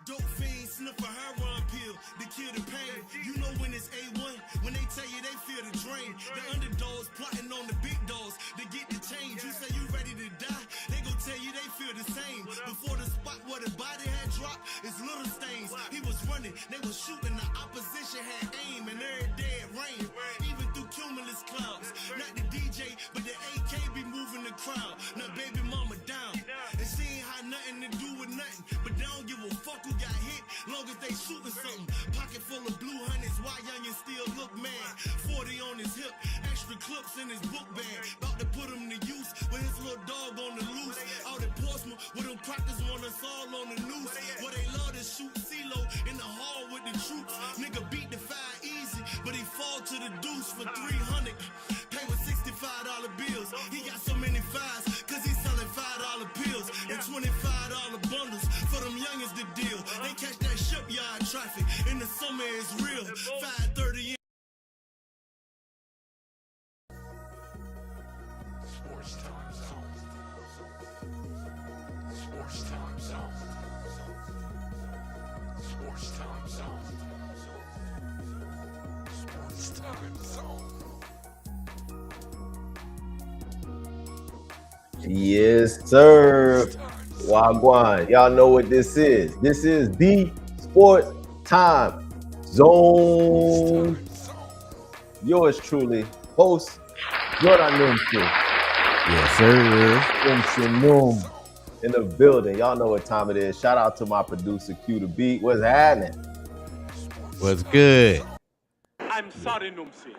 Dope fiends sniff a heroin pill to kill the pain. You know when it's A1, when they tell you they feel the drain. The underdogs plotting on the big dogs to get the change. You say you ready to die, they gon' tell you they feel the same. Before the spot where the body had dropped, it's little stains. He was running, they was shooting, the opposition had aim, and every day it rained. Even through cumulus clouds, not the DJ, but the AK be moving the crowd. Now baby mama down, and she ain't had nothing to do with nothing, but they don't give a fuck who got hit, long as they shooting something. Pocket full of blue hundreds, why youngin' still look mad. 40 on his hip, extra clips in his book bag. About to put him to use with his little dog on the loose. Out at Portsmouth, where them crackers want us all on the noose. Where they love to shoot CeeLo in the hall with the troops. Nigga beat the fire easy, but he fall to the deuce for 300. Pay with $65 bills. He got so many fives, cause he's selling $5 pills and $25 bundles. For them youngins the deal. They catch that shipyard traffic in the summer is real. 5:30 Sports Time Zone. Sports Time Zone. Sports Time Zone. Sports Time Zone. Yes, sir. Wagwan. Y'all know what this is. This is the Sports Time Zone. Yours truly, host Jordan Nimson. Yes, sir. Nimson in the building. Y'all know what time it is. Shout out to my producer, Q the Beat. What's happening? What's good? I'm sorry, Numsi.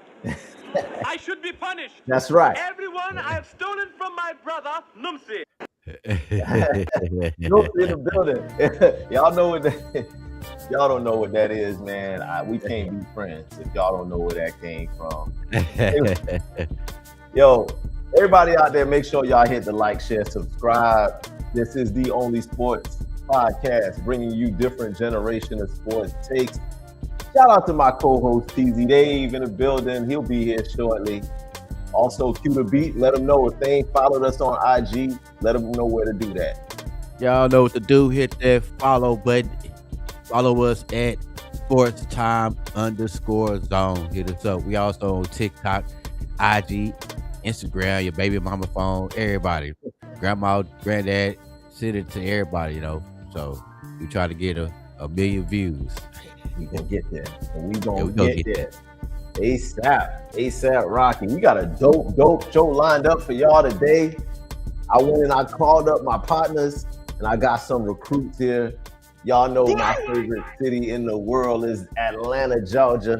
I should be punished. That's right. Everyone I have stolen from my brother, Numsi. Numsi in the building. Y'all know what that, y'all don't know what that is, man. We can't be friends if y'all don't know where that came from. Yo, everybody out there, make sure y'all hit the like, share, subscribe. This is the only sports podcast bringing you different generation of sports takes. Shout out to my co-host TZ Dave in the building. He'll be here shortly. Also, Q the Beat. Let them know if they ain't followed us on IG. Let them know where to do that. Y'all know what to do. Hit that follow button. Follow us at sportstime_zone. Hit us up. We also on TikTok, IG, Instagram, your baby mama phone, everybody. Grandma, granddad, send it to everybody, you know. So we try to get a million views. We can get there. And we gonna get there. ASAP Rocky. We got a dope show lined up for y'all today. I went and I called up my partners and I got some recruits here. Y'all know my favorite city in the world is Atlanta, Georgia.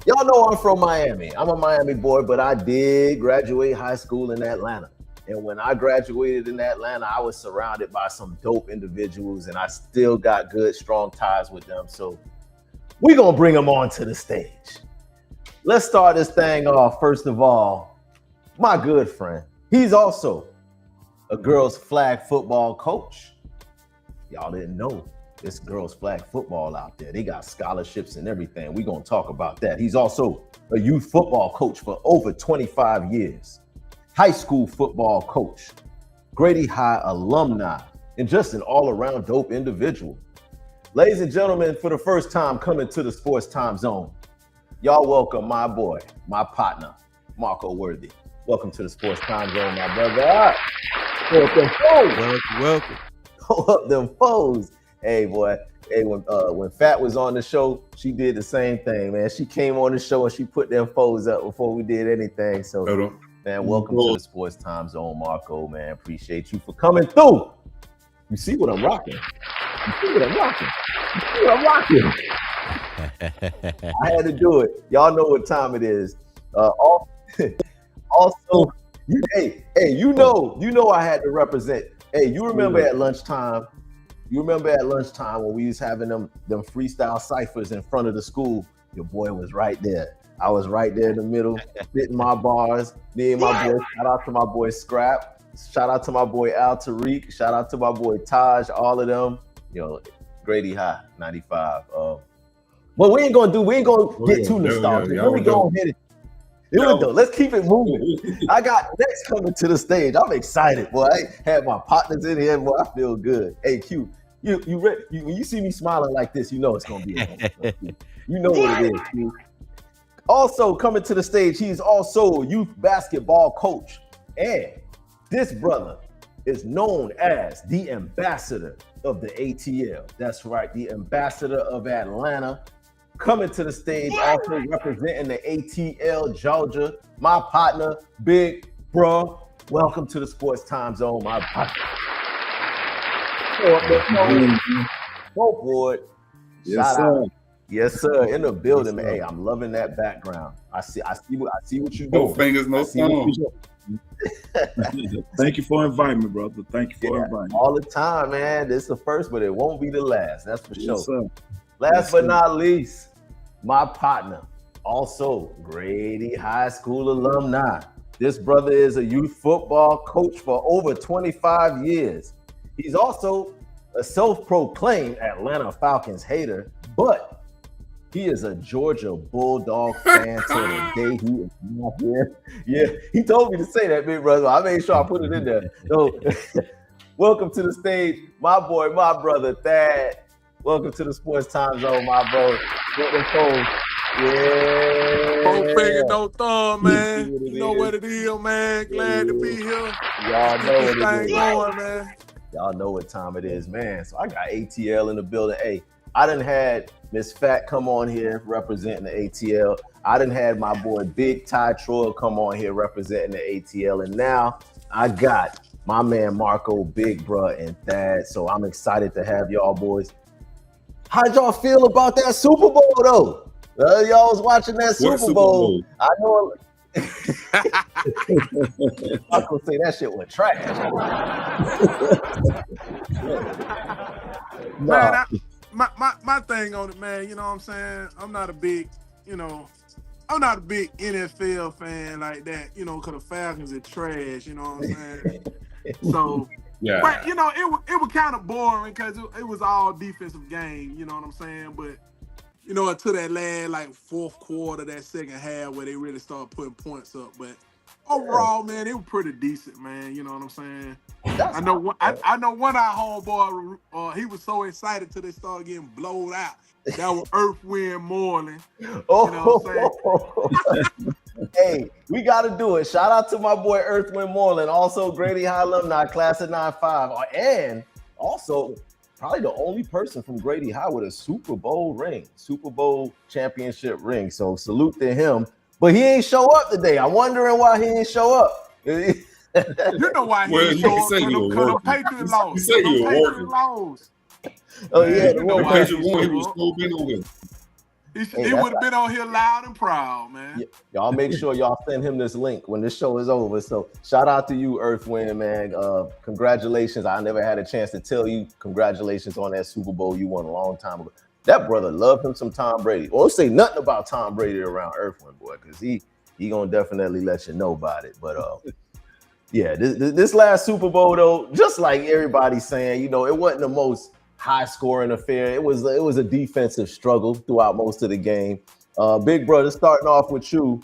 Y'all know I'm from Miami. I'm a Miami boy, but I did graduate high school in Atlanta. And when I graduated in Atlanta, I was surrounded by some dope individuals and I still got good, strong ties with them. So we're going to bring them onto the stage. Let's start this thing off. First of all, my good friend. He's also a girls flag football coach. Y'all didn't know this girls flag football out there. They got scholarships and everything. We're going to talk about that. He's also a youth football coach for over 25 years. High school football coach, Grady High alumni, and just an all-around dope individual. Ladies and gentlemen, for the first time coming to the Sports Time Zone, y'all welcome my boy, my partner, Marco Worthy. Welcome to the Sports Time Zone, my brother. Pull up them foes. Welcome. Pull up them foes. Hey, boy. Hey, when Fat was on the show, she did the same thing, man. She came on the show and she put them foes up before we did anything. So, man, welcome to the Sports Time Zone, Marco, man. Appreciate you for coming through. You see what I'm rocking? You see what I'm rocking? You see what I'm rocking? I had to do it. Y'all know what time it is. Also, you know I had to represent. Hey, you remember at lunchtime? You remember at lunchtime when we was having them freestyle ciphers in front of the school? Your boy was right there. I was right there in the middle, spitting my bars. Me and my boy. Shout out to my boy Scrap. Shout out to my boy Al Tariq. Shout out to my boy Taj. All of them. Grady High 95. But we ain't gonna get too nostalgic. Let me go and hit it. Let's keep it moving. I got next coming to the stage. I'm excited, boy. I had my partners in here, boy. I feel good. Hey, Q, When you see me smiling like this, you know it's gonna be a moment. You know what it is. Q. Also coming to the stage, he's also a youth basketball coach, and this brother is known as the ambassador of the ATL. That's right, the ambassador of Atlanta. Coming to the stage, also representing the ATL Georgia, my partner, Big Bro. Welcome to the Sports Time Zone, my partner. Go for it. Yes, Shout sir. out. Yes, sir. In the building, man. Hey, I'm loving that background. I see what you're No doing. fingers, no I see what thumbs. you're doing. Thank you for inviting me, brother. Thank you for inviting me. All the time, man. This is the first, but it won't be the last. That's for sure. Yes, sir. Last but not least, my partner, also Grady High School alumni. This brother is a youth football coach for over 25 years. He's also a self-proclaimed Atlanta Falcons hater, but he is a Georgia Bulldog fan to the day he is not here. Yeah, he told me to say that, big brother. I made sure I put it in there. So, welcome to the stage, my boy, my brother, Thad. Welcome to the Sports Time Zone, my bro. Yeah. Four finger, no thumb, man. You know what it is, man. Glad to be here. Y'all know Get this what it thing is. going, man. Y'all know what time it is, man. So I got ATL in the building. Hey, I done had Miss Fat come on here representing the ATL. I done had my boy Big Ty Troy come on here representing the ATL. And now I got my man Marco, Big Bruh, and Thad. So I'm excited to have y'all boys. How'd y'all feel about that Super Bowl, though? Y'all was watching that Super Bowl. I know. I could say that shit was trash. Man, my thing on it, man, you know what I'm saying? I'm not a big NFL fan like that, you know, because the Falcons are trash, you know what I'm saying? So, Yeah. but, you know, it was kind of boring because it was all defensive game, you know what I'm saying? But, you know, until that last, like, fourth quarter, that second half where they really started putting points up. But overall, man, it was pretty decent, man, you know what I'm saying? I know one of our homeboy, he was so excited till they started getting blown out. That was Earth, Wind, Moreland. Oh, you know what I'm saying? Hey, we got to do it. Shout out to my boy Earth, Wind, Moreland, also Grady High alumni, class of 9-5, and also probably the only person from Grady High with a Super Bowl championship ring. So salute to him. But he ain't show up today. I'm wondering why he didn't show up. You know why he didn't show up? Because the Patriots lost. You say you were working. Lost. Oh, yeah. You know The why Patriots won, he was so big on him. He would have been on here loud and proud, man. Yeah, y'all make sure y'all send him this link when this show is over. So shout out to you, Earth Wind, man. Congratulations. I never had a chance to tell you congratulations on that Super Bowl you won a long time ago. That brother loved him some Tom Brady. Won't say nothing about Tom Brady around Earth Wind, boy, because he gonna definitely let you know about it. But yeah, this last Super Bowl though, just like everybody's saying, you know, it wasn't the most high-scoring affair. It was a defensive struggle throughout most of the game. Big brother, starting off with you,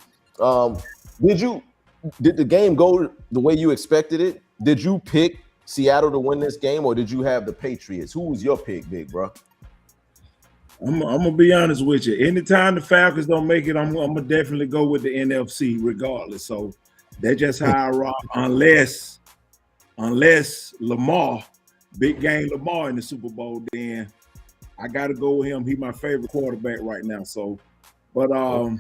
did the game go the way you expected it? Did you pick Seattle to win this game, or did you have the Patriots? Who was your pick, big bro? I'm gonna be honest with you. Anytime the Falcons don't make it, I'm gonna definitely go with the NFC regardless. So that's just how I rock. Unless Lamar, big game Lamar in the Super Bowl, then I gotta go with him. He's my favorite quarterback right now. So, but I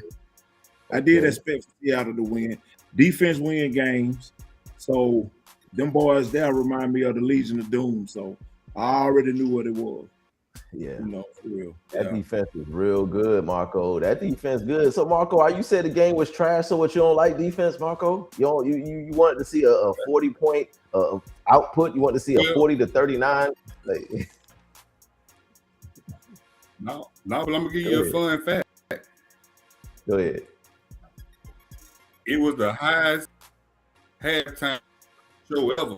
did expect Seattle to win. Defense win games. So them boys there remind me of the Legion of Doom. So I already knew what it was. Yeah, you know, for real. That defense is real good, Marco. That defense good. So, Marco, you said the game was trash. So, what, you don't like defense, Marco? You wanted to see a 40-point output. You want to see a 40-39. Like, no, but I'm gonna give you a fun fact. Go ahead. It was the highest halftime show ever.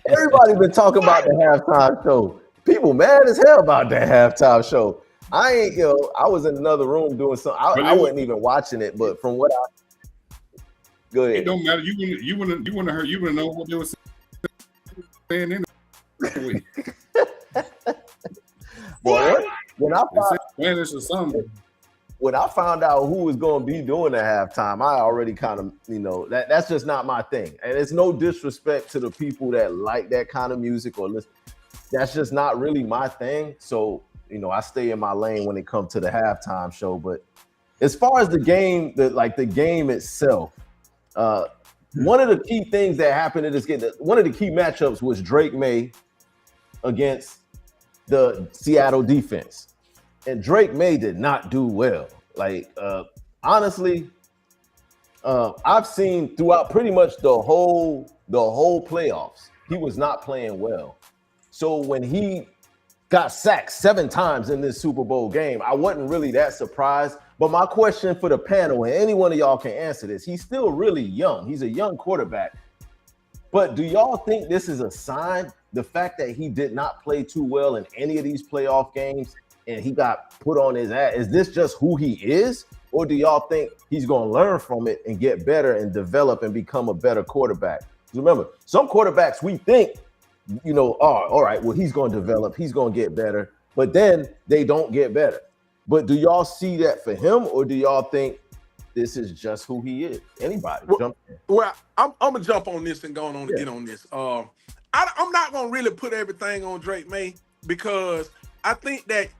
Everybody been talking about the halftime show. People mad as hell about that halftime show. I was in another room doing something. I wasn't even watching it, but from what Go It ahead. don't matter. You wouldn't know what they were saying anyway. Boy, when I They found, said Spanish or something. when I found out who was going to be doing the halftime, I already kind of, that's just not my thing. And it's no disrespect to the people that like that kind of music or listen. That's just not really my thing. So, I stay in my lane when it comes to the halftime show. But as far as the game, the game itself, one of the key things that happened in this game, one of the key matchups was Drake May against the Seattle defense. And Drake May did not do well. Honestly, I've seen throughout pretty much the whole playoffs, he was not playing well. So when he got sacked 7 times in this Super Bowl game, I wasn't really that surprised. But my question for the panel, and any one of y'all can answer this, he's still really young. He's a young quarterback. But do y'all think this is a sign, the fact that he did not play too well in any of these playoff games and he got put on his ass? Is this just who he is? Or do y'all think he's going to learn from it and get better and develop and become a better quarterback? Remember, some quarterbacks we think, all right, well, he's going to develop, he's going to get better, but then they don't get better. But do y'all see that for him, or do y'all think this is just who he is? Anybody jump in. Well, I'm gonna jump on this and going on to get on this. I'm not gonna really put everything on Drake May, because I think that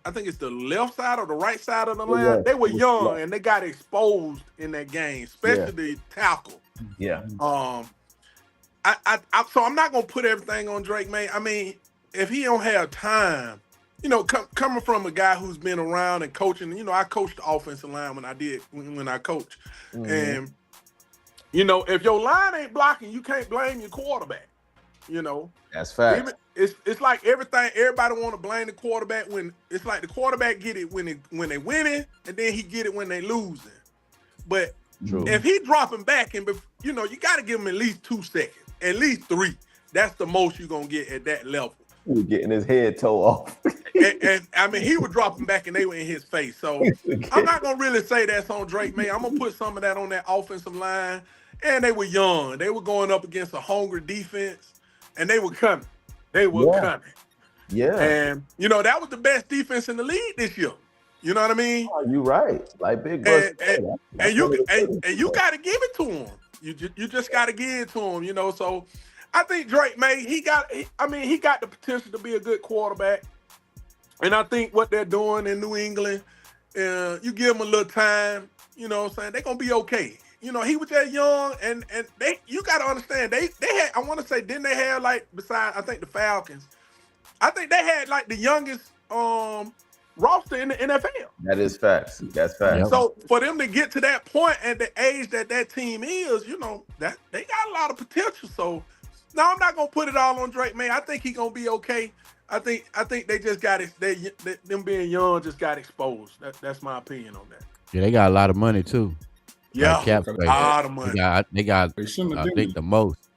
I think it's the left side or the right side of the line. Yeah. They were young and they got exposed in that game, especially the tackle. Yeah. So I'm not gonna put everything on Drake May. I mean, if he don't have time, coming from a guy who's been around and coaching, I coached the offensive line when I coached. Mm-hmm. And, if your line ain't blocking, you can't blame your quarterback, That's facts. It's like everybody want to blame the quarterback when it's like the quarterback get it when they winning, and then he get it when they losing. But True. if he dropping back, and you got to give him at least 2 seconds, at least 3. That's the most you're going to get at that level. He was getting his head toe off. and I mean, he was dropping back and they were in his face. So I'm not going to really say that's on Drake May. I'm going to put some of that on that offensive line. And they were young. They were going up against a hungry defense, and they were coming. Coming. Yeah. And, that was the best defense in the league this year. You know what I mean? Oh, you're right. Like Big Bus. And you got to give it to him. You just got to give it to him, So I think Drake May, he got the potential to be a good quarterback. And I think what they're doing in New England, you give them a little time, you know what I'm saying, they're going to be okay. He was just young, and you got to understand, they had, I want to say, didn't they have, besides, I think, the Falcons, I think they had, the youngest roster in the NFL. That is facts. That's facts. Yep. So for them to get to that point at the age that team is, that they got a lot of potential. So no, I'm not gonna put it all on Drake May. I think he's gonna be okay. I think they just got it. Them being young just got exposed. That's my opinion on that. Yeah, they got a lot of money too. Yeah, Cap space. a lot of money. They got They shouldn't have I done think it. the most.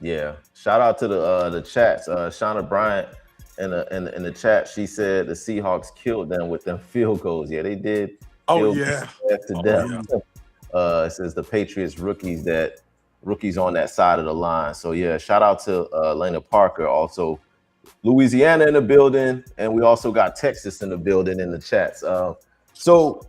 Yeah. Shout out to the chats. Shauna Bryant in the chat, she said the Seahawks killed them with them field goals. Yeah, they did. Oh, Kill yeah. them to death. It says the Patriots rookies on that side of the line. So yeah, shout out to Lena Parker, also Louisiana in the building, and we also got Texas in the building in the chats. So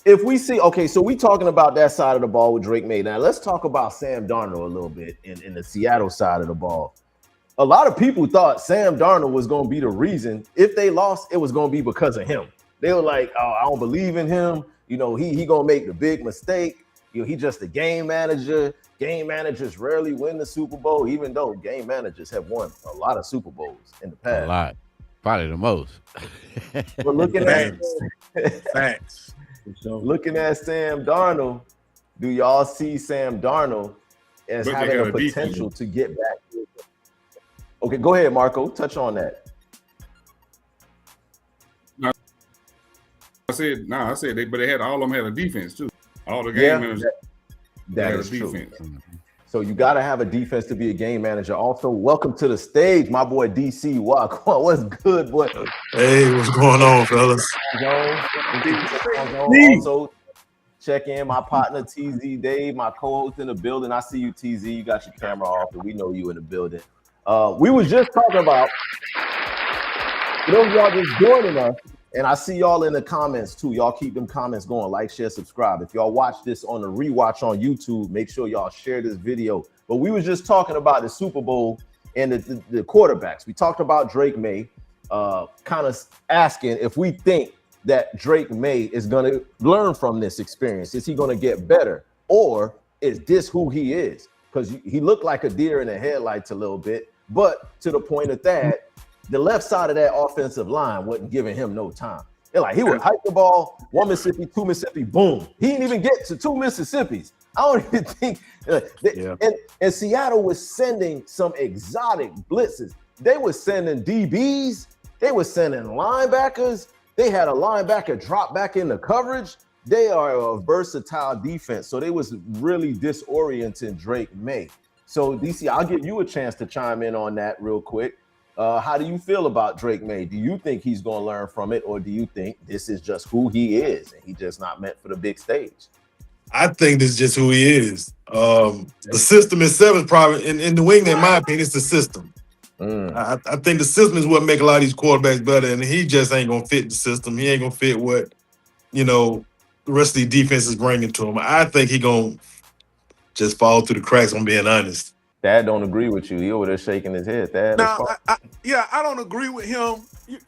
if we see, okay, so we talking about that side of the ball with Drake May. Now let's talk about Sam Darnold a little bit in the Seattle side of the ball. A lot of people thought Sam Darnold was going to be the reason. If they lost, it was going to be because of him. They were like, oh, I don't believe in him. He going to make the big mistake. He just a game manager. Game managers rarely win the Super Bowl, even though game managers have won a lot of Super Bowls in the past. A lot. Probably the most. But looking at Facts. looking at Sam Darnold, do y'all see Sam Darnold as But they having got a a defense. potential to get back? Okay, go ahead, Marco. Touch on that. I said but they had all of them had a defense too. All the Yeah, game managers That had is a true. defense. So you got to have a defense to be a game manager. Also, welcome to the stage, my boy DC. What's good, boy? Hey, what's going on, fellas? Also, check in. My partner TZ Dave, my co-host in the building. I see you, TZ. You got your camera off, and we know you in the building. We was just talking about, for those of y'all just joining us, and I see y'all in the comments too. Y'all keep them comments going. Like, share, subscribe. If y'all watch this on the rewatch on YouTube, make sure y'all share this video. But we was just talking about the Super Bowl and the quarterbacks. We talked about Drake May, kind of asking if we think that Drake May is going to learn from this experience. Is he going to get better? Or is this who he is? Because he looked like a deer in the headlights a little bit. But to the point of that, the left side of that offensive line wasn't giving him no time. They're like, he would hike the ball, 1 Mississippi, 2 Mississippi, boom. He didn't even get to 2 Mississippis. I don't even think. And Seattle was sending some exotic blitzes. They were sending DBs. They were sending linebackers. They had a linebacker drop back into coverage. They are a versatile defense. So they was really disorienting Drake May. So, DC, I'll give you a chance to chime in on that real quick. How do you feel about Drake May? Do you think he's going to learn from it, or do you think this is just who he is and he's just not meant for the big stage? I think this is just who he is. The system itself is probably, in New England, in my opinion, it's the system. I think the system is what make a lot of these quarterbacks better, and he just ain't going to fit the system. He ain't going to fit what, the rest of the defense is bringing to him. I think he going to just fall through the cracks, I'm being honest. Dad don't agree with you. He over there shaking his head. Dad, I don't agree with him.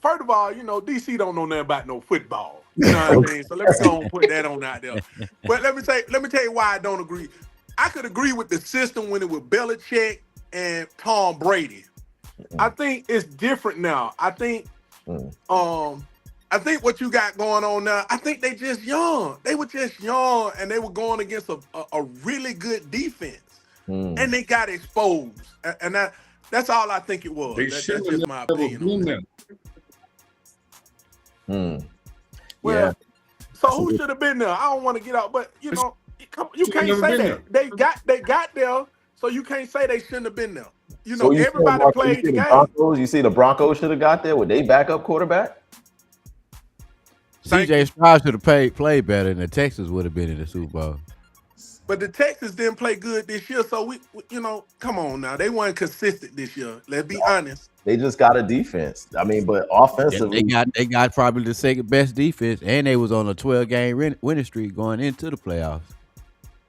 First of all, DC don't know nothing about no football. You know what I mean? So let me go and put that on out there. But let me tell you why I don't agree. I could agree with the system when it was Belichick and Tom Brady. I think it's different now. I think what you got going on now, I think they just young. They were just young, and they were going against a really good defense. And they got exposed. And that's all I think it was. That's just my opinion. Well, so who should have been there? I don't want to get out, but you can't say that. They got there, so you can't say they shouldn't have been there. So everybody played the game. Broncos, you see the Broncos should have got there with they backup quarterback? CJ Stroud should have played better, and the Texans would have been in the Super Bowl. But the Texans didn't play good this year, so we come on now. They weren't consistent this year. Let's be honest. They just got a defense. I mean, but offensively, they got probably the second best defense, and they was on a 12-game winning streak going into the playoffs.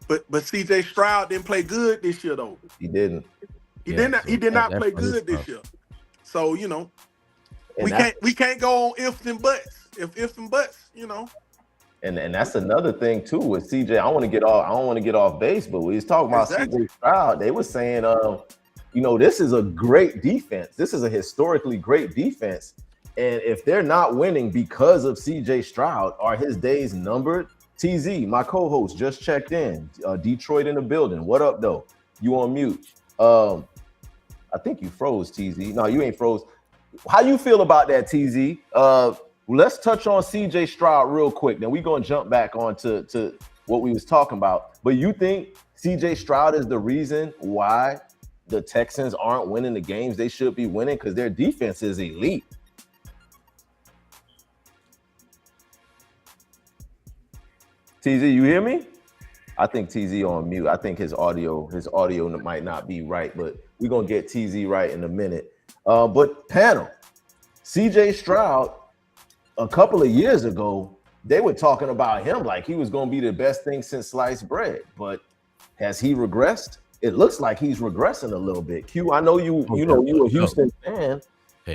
But CJ Stroud didn't play good this year though. He didn't. He did not play good this year. So we can't go on ifs and buts. Ifs and buts, And that's another thing too with CJ. I don't want to get off base, but we was talking about CJ Stroud. They were saying, this is a great defense. This is a historically great defense. And if they're not winning because of CJ Stroud, are his days numbered? TZ, my co-host, just checked in. Detroit in the building. What up, though? You on mute? I think you froze, TZ. No, you ain't froze. How you feel about that, TZ? Let's touch on CJ Stroud real quick. Then we're going to jump back on to what we was talking about. But you think CJ Stroud is the reason why the Texans aren't winning the games they should be winning? Because their defense is elite. TZ, you hear me? I think TZ on mute. I think his audio might not be right, but we're going to get TZ right in a minute. But panel, CJ Stroud, a couple of years ago, they were talking about him like he was going to be the best thing since sliced bread. But has he regressed? It looks like he's regressing a little bit. Q, I know you a Houston fan.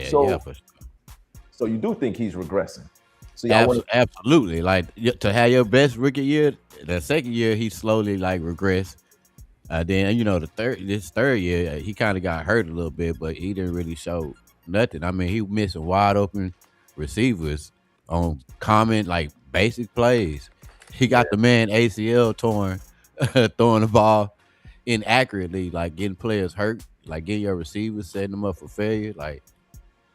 So you do think he's regressing? So absolutely. Like, to have your best rookie year, the second year he slowly regressed. Then this third year he kind of got hurt a little bit, but he didn't really show nothing. I mean, he missing wide open receivers on common basic plays. He got the man ACL torn, throwing the ball inaccurately, getting players hurt, getting your receivers, setting them up for failure.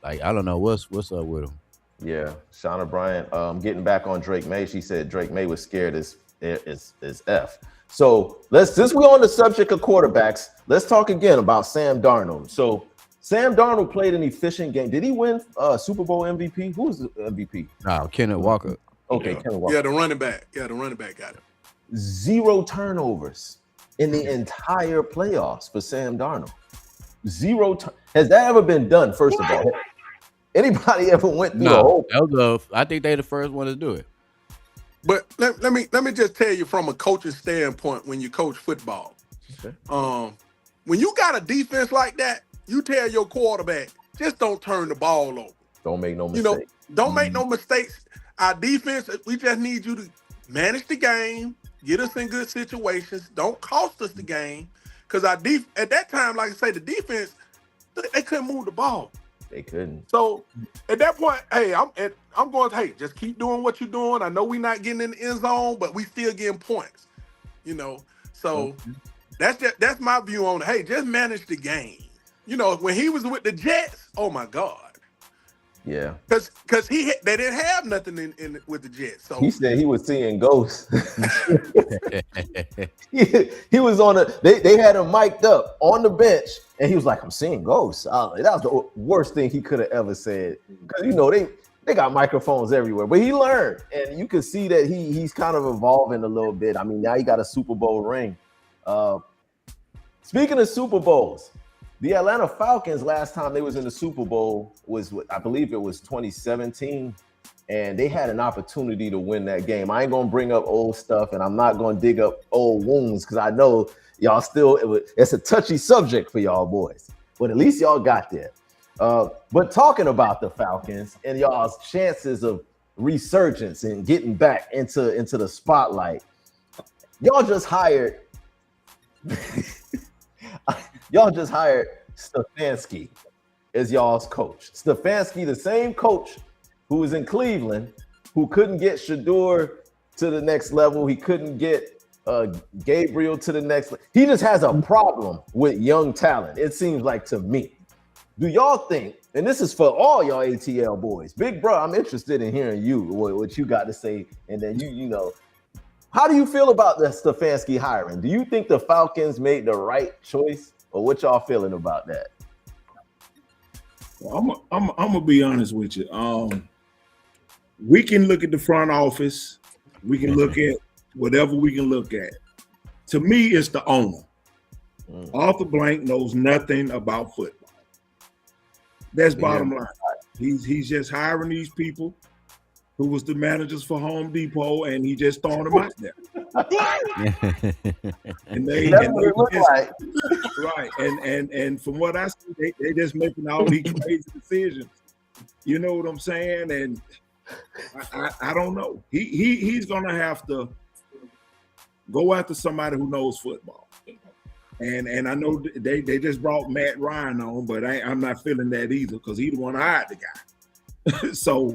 I don't know what's up with him. Yeah, Shauna Bryant, getting back on Drake May. She said Drake May was scared as F. So since we're on the subject of quarterbacks, let's talk again about Sam Darnold. So Sam Darnold played an efficient game. Did he win Super Bowl MVP? Who was the MVP? No, Kenneth Walker. Okay, Kenneth Walker. Yeah, the running back. The running back got it. 0 turnovers in the entire playoffs for Sam Darnold. 0. Has that ever been done? First of all, anybody ever went through the whole? I think they the first one to do it. But let me just tell you from a coaching standpoint when you coach football. Okay. When you got a defense like that, you tell your quarterback, just don't turn the ball over. Don't make no You mistake. know, don't make no mistakes. Our defense, we just need you to manage the game, get us in good situations, don't cost us the game. Because at that time, like I say, the defense, they couldn't move the ball. They couldn't. So at that point, hey, I'm going, hey, just keep doing what you're doing. I know we're not getting in the end zone, but we still getting points. You know, so that's my view on it. Hey, just manage the game. You know, when he was with the Jets, oh my God. Yeah. Because they didn't have nothing in with the Jets. So He said he was seeing ghosts. he was on they had him mic'd up on the bench, and he was like, I'm seeing ghosts. That was the worst thing he could have ever said. Because you know, they got microphones everywhere. But he learned, and you can see that he's kind of evolving a little bit. I mean, now he got a Super Bowl ring. Speaking of Super Bowls, the Atlanta Falcons, last time they was in the Super Bowl was, I believe it was 2017, and they had an opportunity to win that game. I ain't gonna bring up old stuff, and I'm not gonna dig up old wounds because I know y'all it's a touchy subject for y'all boys, but at least y'all got there. But talking about the Falcons and y'all's chances of resurgence and getting back into the spotlight, y'all just hired Stefanski as y'all's coach. Stefanski, the same coach who was in Cleveland, who couldn't get Shador to the next level. He couldn't get Gabriel to the next level. He just has a problem with young talent, it seems like to me. Do y'all think, and this is for all y'all ATL boys, Big Bro, I'm interested in hearing you, what you got to say, and then you know, how do you feel about the Stefanski hiring? Do you think the Falcons made the right choice, or what y'all feeling about that? Well, I'm gonna be honest with you. We can look at the front office. We can look at whatever we can look at. To me, it's the owner. Arthur Blank knows nothing about football. That's bottom line. He's just hiring these people who was the managers for Home Depot, and he just throwing them out there. And they right. And from what I see, they just making all these crazy decisions. You know what I'm saying? And I don't know. He's gonna have to go after somebody who knows football. And I know they just brought Matt Ryan on, but I'm not feeling that either because he the one hired the guy. So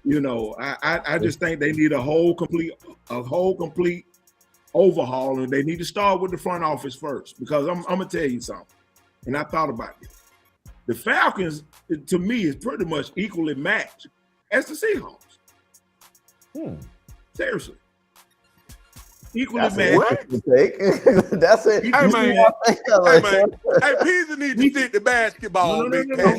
you know, I just think they need a whole complete overhaul, and they need to start with the front office first. Because I'm gonna tell you something, and I thought about it. The Falcons, to me, is pretty much equally matched as the Seahawks. Seriously. Equally matched. That's it. Hey, man. Hey, Peasy need to stick the basketball, Big Pat.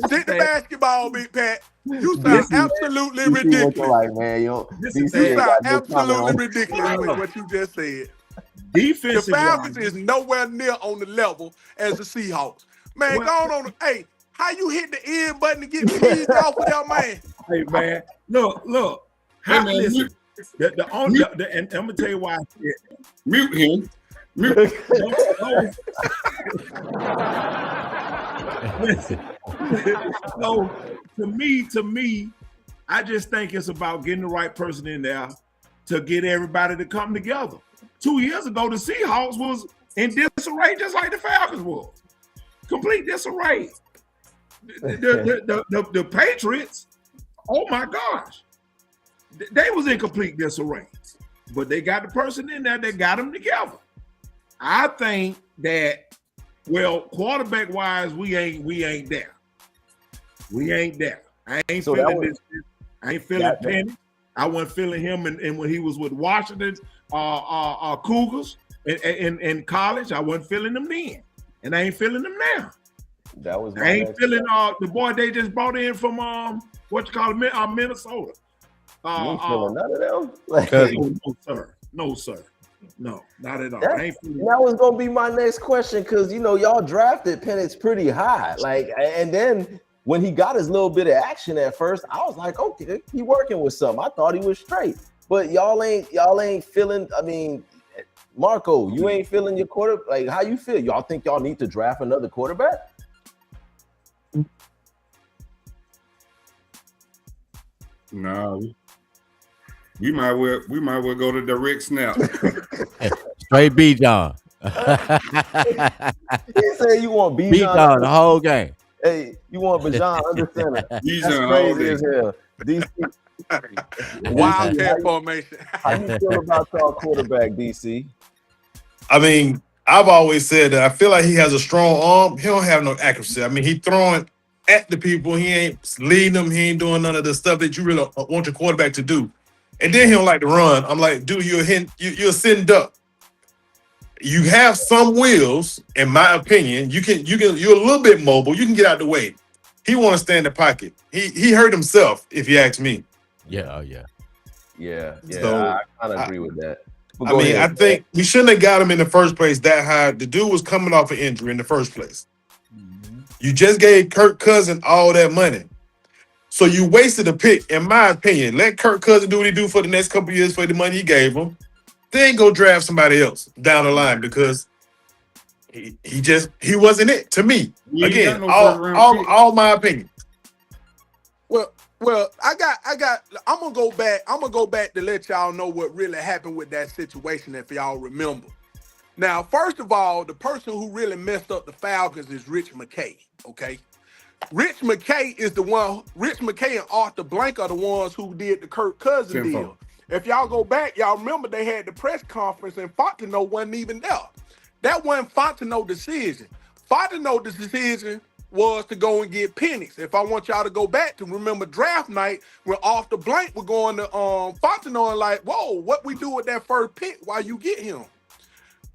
Stick the basketball, Big Pat. You sound absolutely ridiculous. Like, man, you sound absolutely ridiculous with what you just said. Defensive the Falcons is nowhere near on the level as the Seahawks. Man, go on. Hey, how you hit the end button to get me off of that, man? Hey, man, look. Hey, man, listen. And I'm gonna tell you why I said that. Mute him. No, to me, I just think it's about getting the right person in there to get everybody to come together. 2 years ago, the Seahawks was in disarray just like the Falcons was. Complete disarray. The Patriots, oh my gosh. They was in complete disarray, but they got the person in there that got them together. I think that, well, quarterback wise, we ain't there. We ain't there. I ain't feeling this. I ain't feeling Penny. I wasn't feeling him, and when he was with Washington Cougars in college, I wasn't feeling them then, and I ain't feeling them now. That was. I ain't feeling the boy they just brought in from Minnesota. You ain't feeling none of them. Like, No, sir. No, sir. No, not at all. I ain't feeling that was gonna be my next question because y'all drafted Penix pretty high. Like, and then when he got his little bit of action at first, I was like, okay, he working with something. I thought he was straight, but y'all ain't feeling. I mean, Marco, you ain't feeling your quarterback. Like, how you feel? Y'all think y'all need to draft another quarterback? No. We might well go to direct snap. Straight B John. He said you want B John the whole game. Hey, you want Bijan under center. That's crazy as hell. DC. Wildcat formation. How you feel about y'all quarterback, DC? I mean, I've always said that I feel like he has a strong arm. He don't have no accuracy. I mean, he throwing at the people. He ain't leading them. He ain't doing none of the stuff that you really want your quarterback to do. And then he don't like to run. I'm like, dude, you're a sitting duck. You have some wheels, in my opinion. You're a little bit mobile. You can get out the way. He want to stay in the pocket. He hurt himself, if you ask me. Yeah. So, I kind of agree with that. I mean, I think we shouldn't have got him in the first place that high. The dude was coming off an injury in the first place. You just gave Kirk Cousins all that money. So you wasted a pick, in my opinion. Let Kirk Cousins do what he do for the next couple of years for the money he gave him. Then go draft somebody else down the line because he wasn't it to me. Again, all my opinion. Well, I'm gonna go back to let y'all know what really happened with that situation, if y'all remember. Now, first of all, the person who really messed up the Falcons is Rich McKay. Okay. Rich McKay and Arthur Blank are the ones who did the Kirk Cousins deal. If y'all go back, y'all remember they had the press conference and Fontenot wasn't even there. That wasn't Fontenot's decision. Fontenot's decision was to go and get Penix. If I want y'all to go back to remember draft night when Arthur Blank were going to Fontenot and like, whoa, what we do with that first pick while you get him?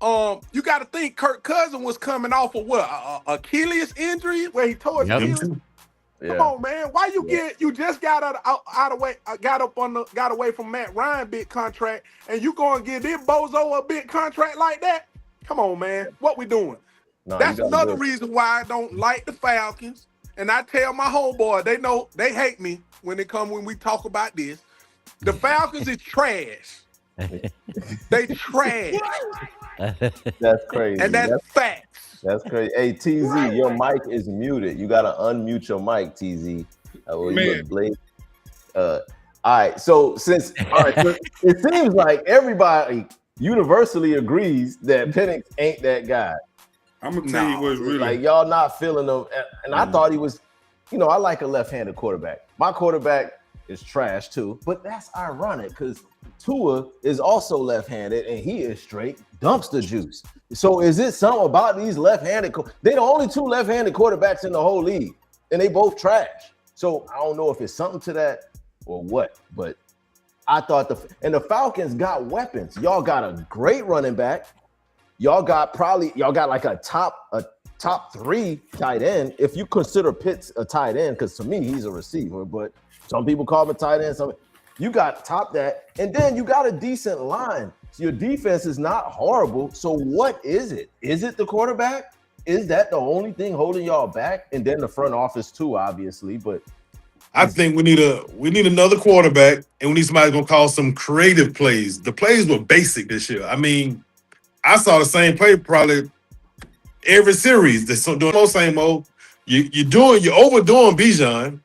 You got to think Kirk Cousins was coming off of what, Achilles injury where he tore his Achilles. Come on, man. Why you just got away from Matt Ryan big contract and you gonna give this bozo a big contract like that? Come on, man. What we doing? That's another reason why I don't like the Falcons. And I tell my homeboy, they know they hate me when we talk about this. The Falcons is trash. They trash. That's crazy. And that's facts. That's crazy. Hey, TZ, your mic is muted. You gotta unmute your mic, TZ. All right. So so it seems like everybody universally agrees that Penix ain't that guy. I'm gonna tell you what's really like y'all not feeling him. And I thought he was, I like a left-handed quarterback. My quarterback is trash too, but that's ironic because Tua is also left-handed and he is straight dumpster juice. So is it something about these left-handed? They're the only two left-handed quarterbacks in the whole league, and they both trash. So I don't know if it's something to that or what, but I thought the Falcons got weapons. Y'all got a great running back. Y'all got like a top 3 tight end. If you consider Pitts a tight end, because to me he's a receiver, but some people call him a tight end. You got top that, and then you got a decent line. So your defense is not horrible. So what is it? Is it the quarterback? Is that the only thing holding y'all back? And then the front office too, obviously. But I think we need another quarterback, and we need somebody gonna call some creative plays. The plays were basic this year. I mean, I saw the same play probably every series. They're doing the same old. You're overdoing Bijan.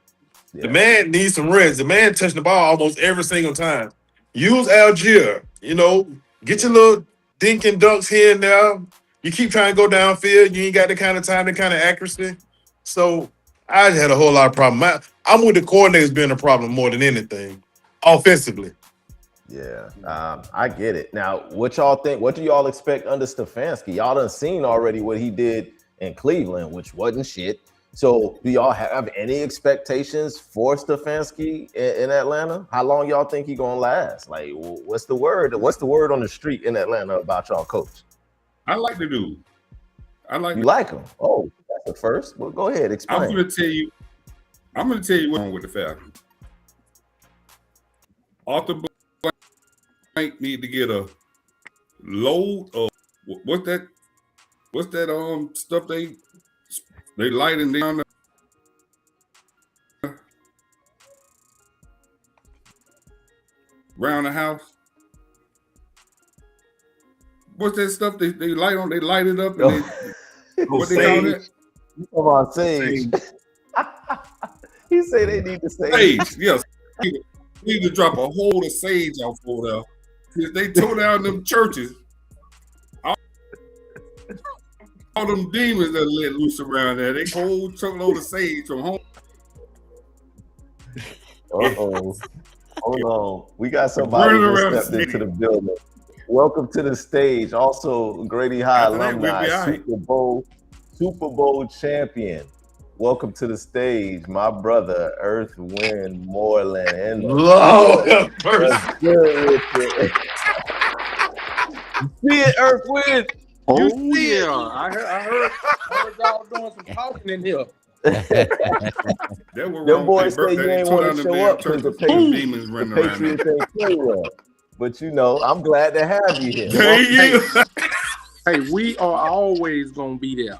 Yeah. The man needs some rest. The man touching the ball almost every single time. Use Algier. Get your little dink and dunks here and there. You keep trying to go downfield. You ain't got the kind of time, the kind of accuracy. So I had a whole lot of problems. I'm with the coordinators being a problem more than anything, offensively. Yeah, I get it. Now, what y'all think? What do y'all expect under Stefanski? Y'all done seen already what he did in Cleveland, which wasn't shit. So do y'all have any expectations for Stefanski in Atlanta? How long y'all think he gonna last? Like, what's the word? What's the word on the street in Atlanta about y'all coach? I like the dude. You like him? Oh, that's the first. Well, go ahead, explain. I'm gonna tell you what's wrong with the Falcons. Arthur Blank need to get a load of what's that stuff they lighting down around the house. What's that stuff they light on? They light it up and what they call it? Come on, sage. He say they need to sage. Yes, need to drop a whole of sage out over there. If they tore down them churches, all them demons that let loose around there, they whole truckload of sage from home. Uh-oh. Hold on. We got somebody who stepped into the building. Welcome to the stage. Also, Grady High alumni, Super Bowl champion. Welcome to the stage, my brother, Earth, Wind, Moreland, and Lord have mercy. You see it, Earth, Wind? Oh yeah, I heard y'all doing some talking in here. Them boys say you ain't want to show up because the Patriots ain't play well. But you know, I'm glad to have you here. Hey, we are always gonna be there.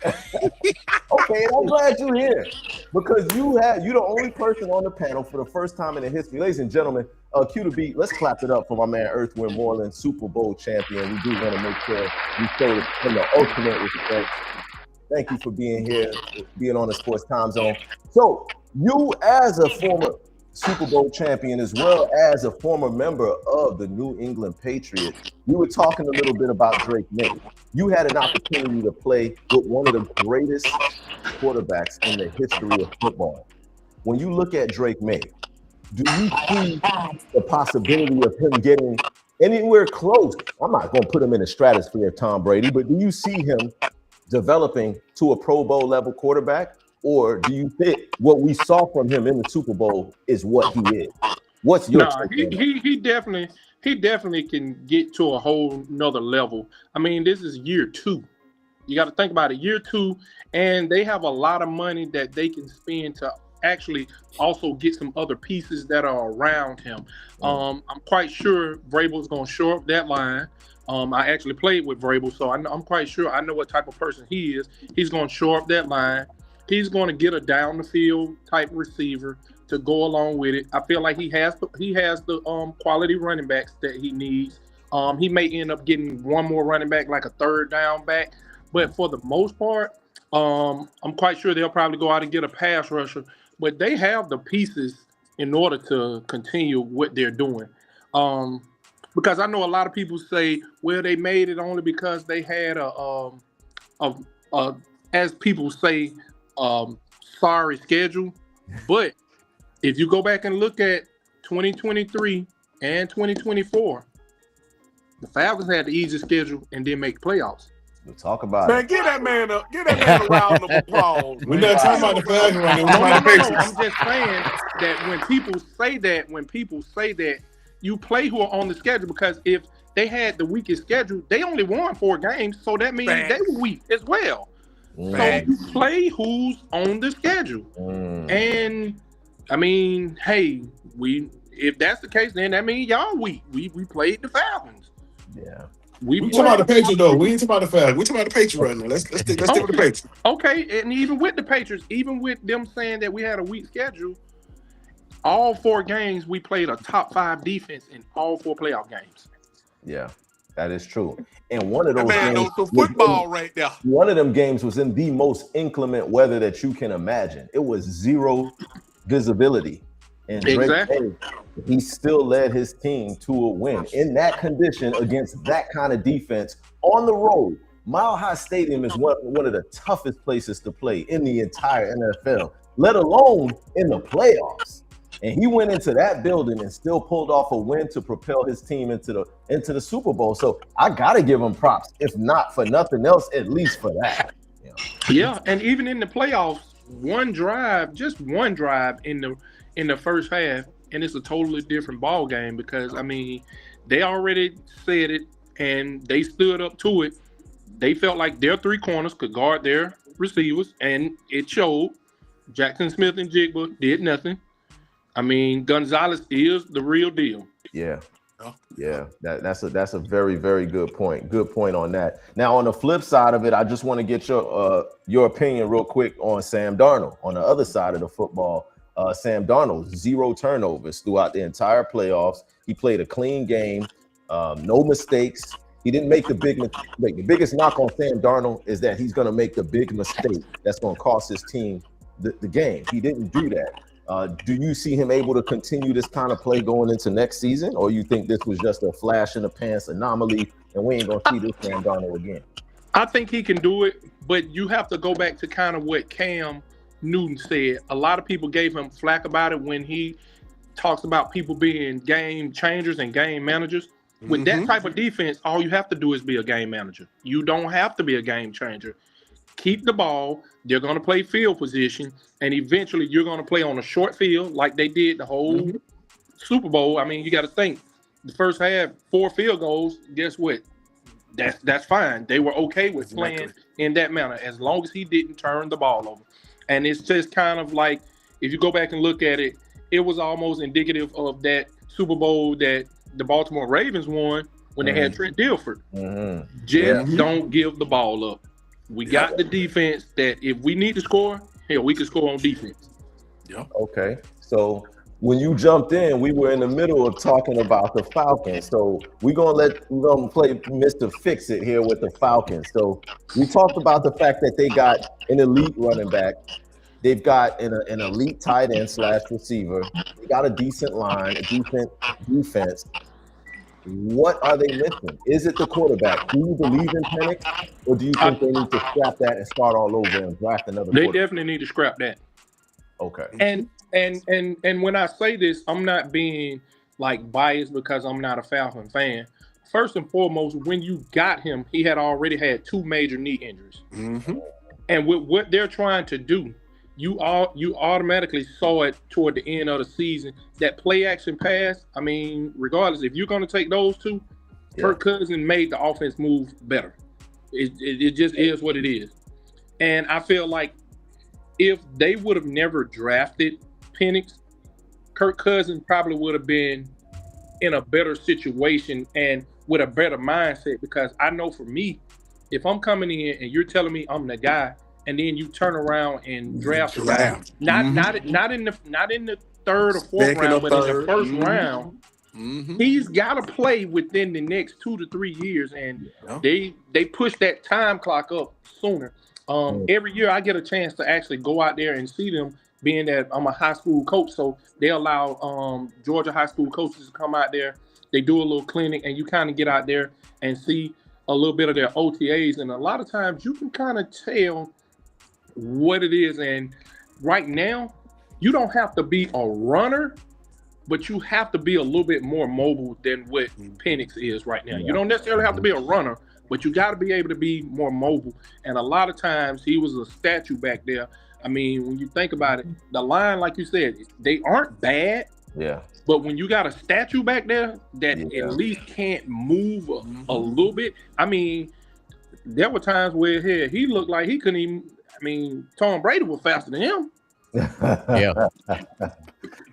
Okay, I'm glad you're here because you're the only person on the panel for the first time in the history. Ladies and gentlemen, cue the beat. Let's clap it up for my man Earth, Wind, Moreland, Super Bowl champion. We do want to make sure we show him the ultimate respect. Thank you for being here, being on the Sports Time Zone. So, you as a former Super Bowl champion, as well as a former member of the New England Patriots, we were talking a little bit about Drake May. You had an opportunity to play with one of the greatest quarterbacks in the history of football. When you look at Drake May, do you see the possibility of him getting anywhere close? I'm not going to put him in the stratosphere of Tom Brady, but do you see him developing to a Pro Bowl level quarterback? Or do you think what we saw from him in the Super Bowl is what he is? What's your he definitely can get to a whole nother level. I mean, this is year 2. You got to think about it, year 2, and they have a lot of money that they can spend to actually also get some other pieces that are around him. I'm quite sure Vrabel's going to shore up that line. I actually played with Vrabel, so I'm quite sure I know what type of person he is. He's going to shore up that line. He's going to get a down the field type receiver to go along with it. I feel like he has the quality running backs that he needs. He may end up getting one more running back, like a third down back, but for the most part, I'm quite sure they'll probably go out and get a pass rusher. But they have the pieces in order to continue what they're doing. Because I know a lot of people say, well, they made it only because they had as people say, sorry schedule. But if you go back and look at 2023 and 2024, the Falcons had the easiest schedule and didn't make playoffs. We'll talk about it. Get that man a round of applause. We're not talking about the Falcons right now. No. I'm just saying that when people say that, you play who are on the schedule, because if they had the weakest schedule, they only won 4 games, so that means they were weak as well. So you play who's on the schedule. And I mean, hey, if that's the case, then that means y'all weak. We played the Falcons. Yeah. We talking about the Patriots though. We ain't talking about the Falcons. We talking about the Patriots right now. Let's stick with the Patriots. Okay, and even with the Patriots, even with them saying that we had a weak schedule, all 4 games we played a top 5 defense in all 4 playoff games. Yeah, that is true. And one of those games knows football right there. One of them games was in the most inclement weather that you can imagine. It was 0 visibility. And exactly. He still led his team to a win in that condition against that kind of defense on the road. Mile High Stadium is one of the toughest places to play in the entire NFL, let alone in the playoffs. And he went into that building and still pulled off a win to propel his team into the Super Bowl. So I gotta give him props, if not for nothing else, at least for that. Yeah, and even in the playoffs, one drive in the first half, and it's a totally different ball game, because I mean, they already said it and they stood up to it. They felt like their 3 corners could guard their receivers, and it showed. Jackson Smith and Jigba did nothing. I mean, Gonzalez is the real deal. Yeah. Yeah, that's a very, very good point. Good point on that. Now, on the flip side of it, I just want to get your opinion real quick on Sam Darnold. On the other side of the football, Sam Darnold, 0 turnovers throughout the entire playoffs. He played a clean game, no mistakes. He didn't make the big mistake. The biggest knock on Sam Darnold is that he's going to make the big mistake that's going to cost his team the game. He didn't do that. Do you see him able to continue this kind of play going into next season, or you think this was just a flash in the pants anomaly and we ain't gonna see this Sam Darnold again? I think he can do it, but you have to go back to kind of what Cam Newton said. A lot of people gave him flack about it when he talks about people being game changers and game managers. With that type of defense, all you have to do is be a game manager. You don't have to be a game changer. Keep the ball. They're going to play field position, and eventually you're going to play on a short field like they did the whole Super Bowl. I mean, you got to think the first half, 4 field goals. Guess what? That's fine. They were okay with playing in that manner as long as he didn't turn the ball over. And it's just kind of like, if you go back and look at it, it was almost indicative of that Super Bowl that the Baltimore Ravens won when they had Trent Dilfer. Just don't give the ball up. We got the defense that if we need to score, hell, we can score on defense. Yeah. Okay. So when you jumped in, we were in the middle of talking about the Falcons. So we're gonna play Mr. Fix It here with the Falcons. So we talked about the fact that they got an elite running back. They've got an elite tight end / receiver. They got a decent line, a decent defense. What are they missing? Is it the quarterback? Do you believe in Penix, or do you think they need to scrap that and start all over and draft another? They definitely need to scrap that. Okay. And when I say this, I'm not being like biased because I'm not a Falcon fan. First and foremost, when you got him, he had already had 2 major knee injuries. And with what they're trying to do, you automatically saw it toward the end of the season. That play action pass, I mean, regardless, if you're going to take those 2, Kirk Cousins made the offense move better. It just is what it is. And I feel like if they would have never drafted Penix, Kirk Cousins probably would have been in a better situation and with a better mindset, because I know for me, if I'm coming in and you're telling me I'm the guy, and then you turn around and draft a guy, not in the 3rd or 4th round, but in the 1st round, he's got to play within the next 2 to 3 years, and they push that time clock up sooner. Every year I get a chance to actually go out there and see them, being that I'm a high school coach, so they allow Georgia high school coaches to come out there. They do a little clinic, and you kind of get out there and see a little bit of their OTAs, and a lot of times you can kind of tell what it is. And right now, you don't have to be a runner, but you have to be a little bit more mobile than what Penix is right now. You don't necessarily have to be a runner, but you got to be able to be more mobile. And a lot of times, he was a statue back there. I mean, when you think about it, the line, like you said, they aren't bad. Yeah. But when you got a statue back there that at least can't move a little bit, I mean, there were times where he looked like he couldn't even. I mean, Tom Brady was faster than him. Yeah.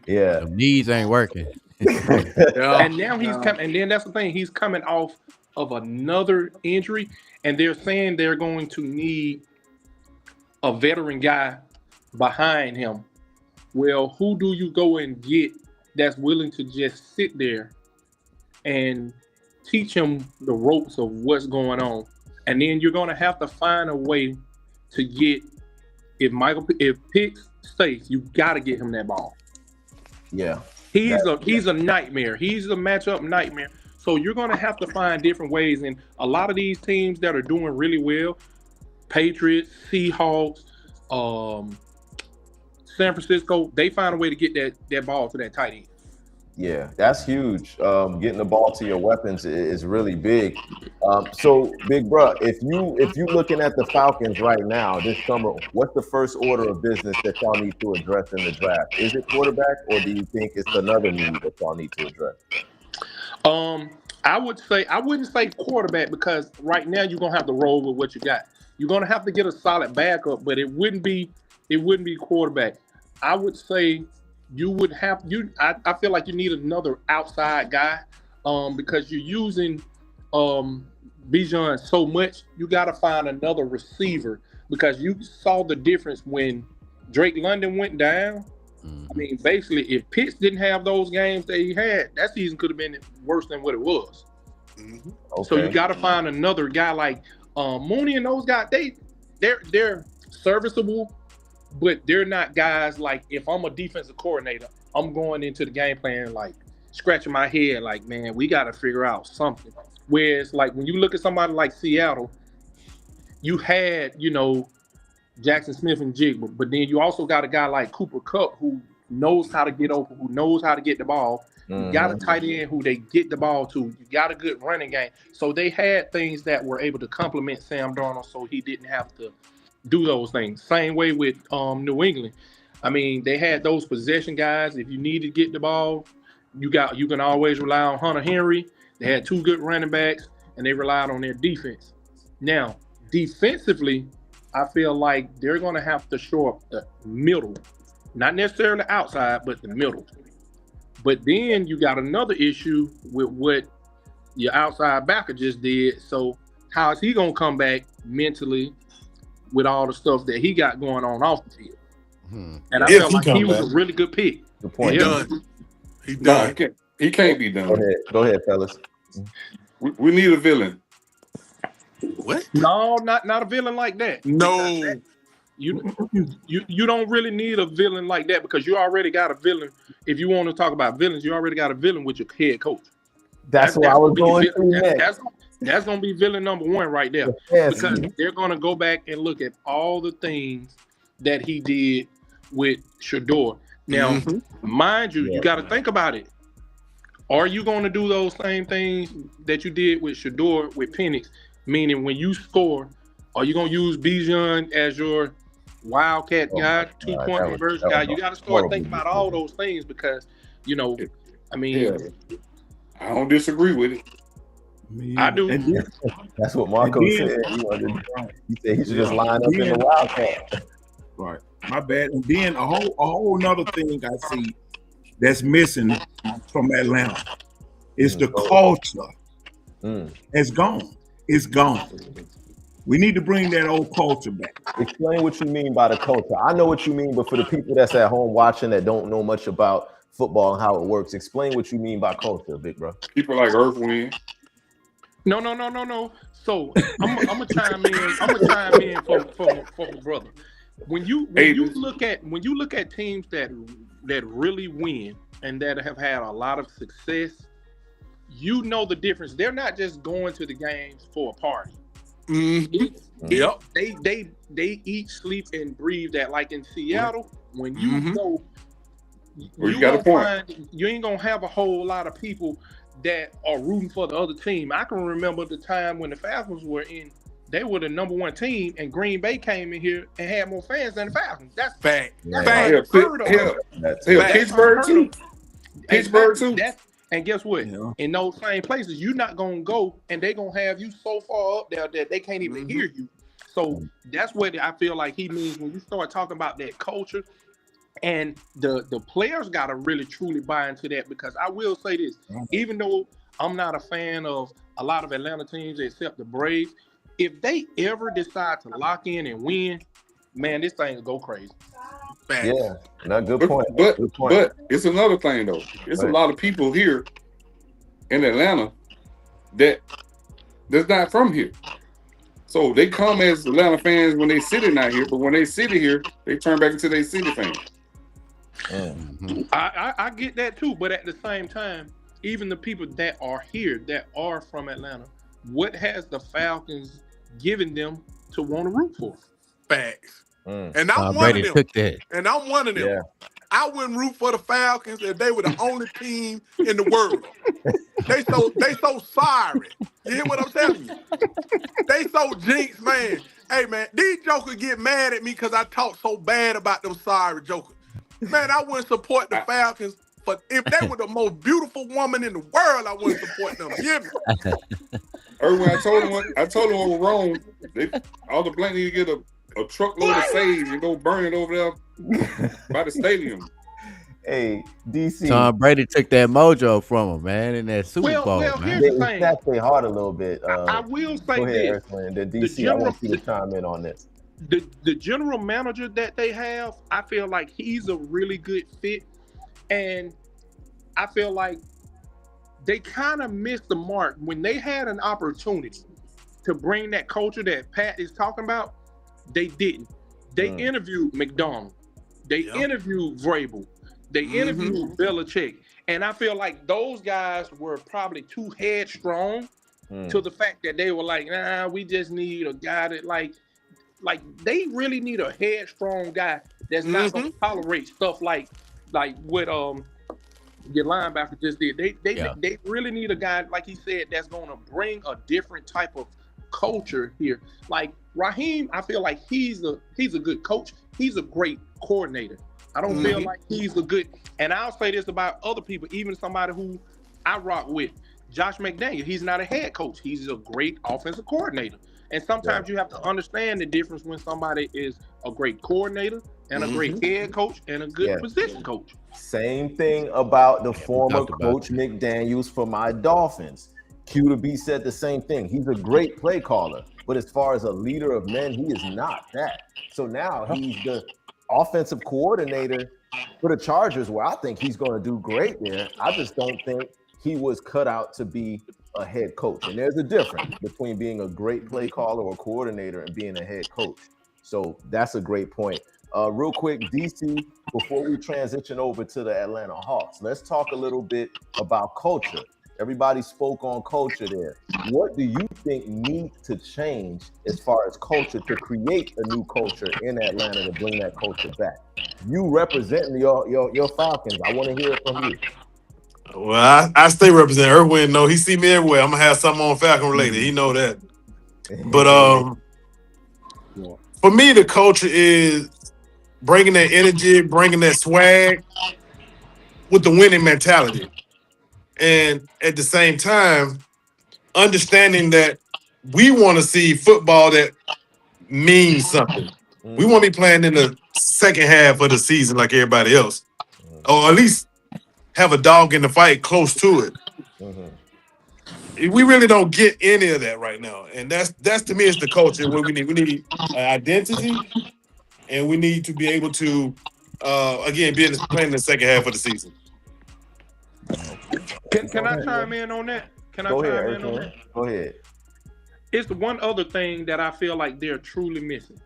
Yeah. The knees ain't working. And now he's coming. And then that's the thing. He's coming off of another injury, and they're saying they're going to need a veteran guy behind him. Well, who do you go and get that's willing to just sit there and teach him the ropes of what's going on? And then you're going to have to find a way to get, if Pitts stays, you got to get him that ball. Yeah. He's a nightmare. He's a matchup nightmare. So you're going to have to find different ways. And a lot of these teams that are doing really well, Patriots, Seahawks, San Francisco, they find a way to get that ball to that tight end. Yeah, that's huge. Getting the ball to your weapons is really big. So, big bro, if you looking at the Falcons right now this summer, what's the first order of business that y'all need to address in the draft? Is it quarterback, or do you think it's another need that y'all need to address? I wouldn't say quarterback, because right now you're gonna have to roll with what you got. You're gonna have to get a solid backup, but it wouldn't be quarterback. I would say you would have I feel like you need another outside guy, because you're using Bijan so much. You got to find another receiver because you saw the difference when Drake London went down. I mean, basically, if Pitts didn't have those games that he had, that season could have been worse than what it was. Okay. So you got to find another guy like Mooney and those guys. They're serviceable, but they're not guys like, if I'm a defensive coordinator, I'm going into the game plan like scratching my head like, man, we got to figure out something. Whereas like when you look at somebody like Seattle, you had, Jackson Smith and Jigba, but then you also got a guy like Cooper Kupp who knows how to get open, who knows how to get the ball. You got a tight end who they get the ball to. You got a good running game. So they had things that were able to complement Sam Darnold so he didn't have to do those things. Same way with New England. I mean, they had those possession guys. If you need to get the ball, you can always rely on Hunter Henry. They had two good running backs, and they relied on their defense. Now, defensively, I feel like they're going to have to show up the middle. Not necessarily outside, but the middle. But then you got another issue with what your outside backer just did. So how is he going to come back mentally with all the stuff that he got going on off the field? And I felt like he was a really good pick. Good point. He done. He done. He can't be done. Go ahead, fellas. We need a villain. What? No, not a villain like that. No. You don't really need a villain like that because you already got a villain. If you want to talk about villains, you already got a villain with your head coach. That's what I was going to next. That's going to be villain number one right there. Yes. Because they're going to go back and look at all the things that he did with Shador. Now, mind you, you got to think about it. Are you going to do those same things that you did with Shador with Penix? Meaning when you score, are you going to use Bijan as your wildcat guy, 2-point conversion guy? You got to start thinking about all those things because, I mean. I don't disagree with it. I do. That's what Marco said. He said he should just line up in the wildcat. Right. My bad. And then a whole nother thing I see that's missing from Atlanta is the culture. It's gone. It's gone. We need to bring that old culture back. Explain what you mean by the culture. I know what you mean, but for the people that's at home watching that don't know much about football and how it works, explain what you mean by culture, big bro. People like Earth Wind. No. So I'm gonna chime in. I'm gonna chime in for my brother. When you look at teams that really win and that have had a lot of success, you know the difference. They're not just going to the games for a party. Yep. They eat, sleep, and breathe that. Like in Seattle, when you go, you got a point. You ain't gonna have a whole lot of people that are rooting for the other team. I can remember the time when the Falcons were in. They were the number one team, and Green Bay came in here and had more fans than the Falcons. That's fact. Pittsburgh too. Pittsburgh too. And guess what? Yeah. In those same places, you're not gonna go, and they're gonna have you so far up there that they can't even hear you. So that's what I feel like he means when you start talking about that culture. And the players got to really truly buy into that, because I will say this, even though I'm not a fan of a lot of Atlanta teams except the Braves, if they ever decide to lock in and win, man, this thing will go crazy. Yeah, not good point. But it's another thing though. It's a lot of people here in Atlanta that's not from here. So they come as Atlanta fans when they sitting out here, but when they sit here, they turn back into their city fans. I get that too, but at the same time, even the people that are here that are from Atlanta, what has the Falcons given them to want to root for? Facts. And I'm one of them. And I'm one of them. Yeah. I wouldn't root for the Falcons if they were the only team in the world. They so sorry. You hear what I'm telling you? They so jinxed, man. Hey, man, these jokers get mad at me because I talk so bad about them sorry jokers. Man, I wouldn't support the Falcons, but if they were the most beautiful woman in the world, I wouldn't support them. You hear me? When I told them what was wrong, all the blank need to get a truckload of sage and go burn it over there by the stadium. Hey, DC. Tom Brady took that mojo from him, man, in that Super Bowl, man. Here's They the thing. snapped their heart a little bit. I will say Go ahead, this. Earthling. The The DC, I want you to chime in on this. The general manager that they have, I feel like he's a really good fit, and I feel like they kind of missed the mark when they had an opportunity to bring that culture that Pat is talking about. They didn't. They interviewed McDonald. They interviewed Vrabel. They interviewed Belichick. And I feel like those guys were probably too headstrong to the fact that they were like, nah, we just need a guy that like they really need a headstrong guy that's not going to tolerate stuff like what your linebacker just did. They really need a guy, like he said, that's going to bring a different type of culture here. Like Raheem, I feel like he's a good coach. He's a great coordinator. I don't feel like he's a good, and I'll say this about other people, even somebody who I rock with, Josh McDaniel. He's not a head coach. He's a great offensive coordinator. And sometimes you have to understand the difference when somebody is a great coordinator and a great head coach and a good position coach. Same thing about the former coach McDaniels for my Dolphins. Q to B said the same thing. He's a great play caller, but as far as a leader of men, he is not that. So now he's the offensive coordinator for the Chargers, where I think he's going to do great there. I just don't think he was cut out to be a head coach. And there's a difference between being a great play caller or coordinator and being a head coach. So that's a great point. Real quick, DC, before we transition over to the Atlanta Hawks, let's talk a little bit about culture. Everybody spoke on culture there. What do you think needs to change as far as culture to create a new culture in Atlanta to bring that culture back? You representing your Falcons. I want to hear it from you. Well, I stay representing Irwin. No, he see me everywhere. I'm gonna have something on Falcon related. He know that. But for me, the culture is bringing that energy, bringing that swag with the winning mentality. And at the same time, understanding that we want to see football that means something. We want to be playing in the second half of the season like everybody else, or at least have a dog in the fight close to it. We really don't get any of that right now, and that's to me is the culture. What we need an identity, and we need to be able to again be playing in the second half of the season. Can I chime in on that? Go ahead. It's the one other thing that I feel like they're truly missing.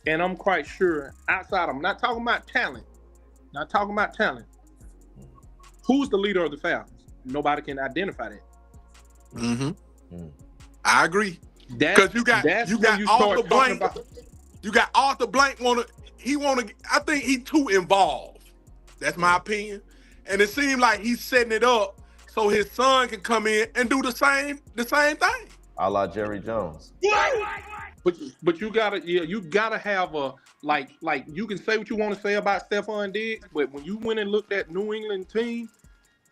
And I'm quite sure outside, I'm not talking about talent. Who's the leader of the Falcons? Nobody can identify that. I agree. Because you got Arthur Blank. You got Arthur Blank I think he's too involved. That's my opinion. And it seems like he's setting it up so his son can come in and do the same thing. A la Jerry Jones. But you gotta have a like you can say what you want to say about Stephon Diggs, but when you went and looked at New England team,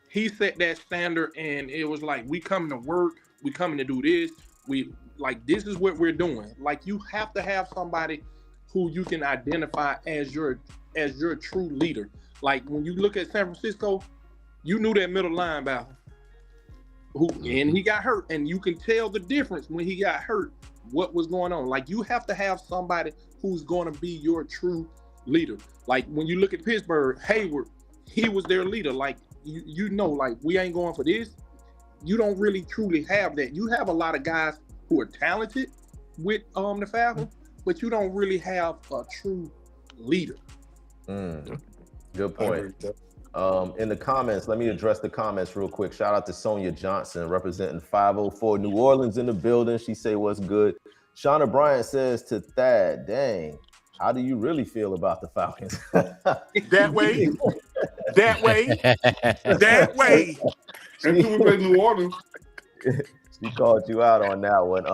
he set that standard, and it was like, we coming to work, we coming to do this, this is what we're doing. Like, you have to have somebody who you can identify as your true leader. Like, when you look at San Francisco, you knew that middle linebacker and he got hurt, and you can tell the difference when he got hurt, what was going on. Like, you have to have somebody who's going to be your true leader. Like, when you look at Pittsburgh, Hayward, he was their leader. Like, you know, like, we ain't going for this. You don't really truly have that. You have a lot of guys who are talented with the Falcons, but you don't really have a true leader. Good point. In the comments, let me address the comments real quick. Shout out to Sonia Johnson, representing 504 New Orleans in the building. She say, what's good? Shauna Bryant says to Thad, dang, how do you really feel about the Falcons? That way. Until we play New Orleans. She called you out on that one.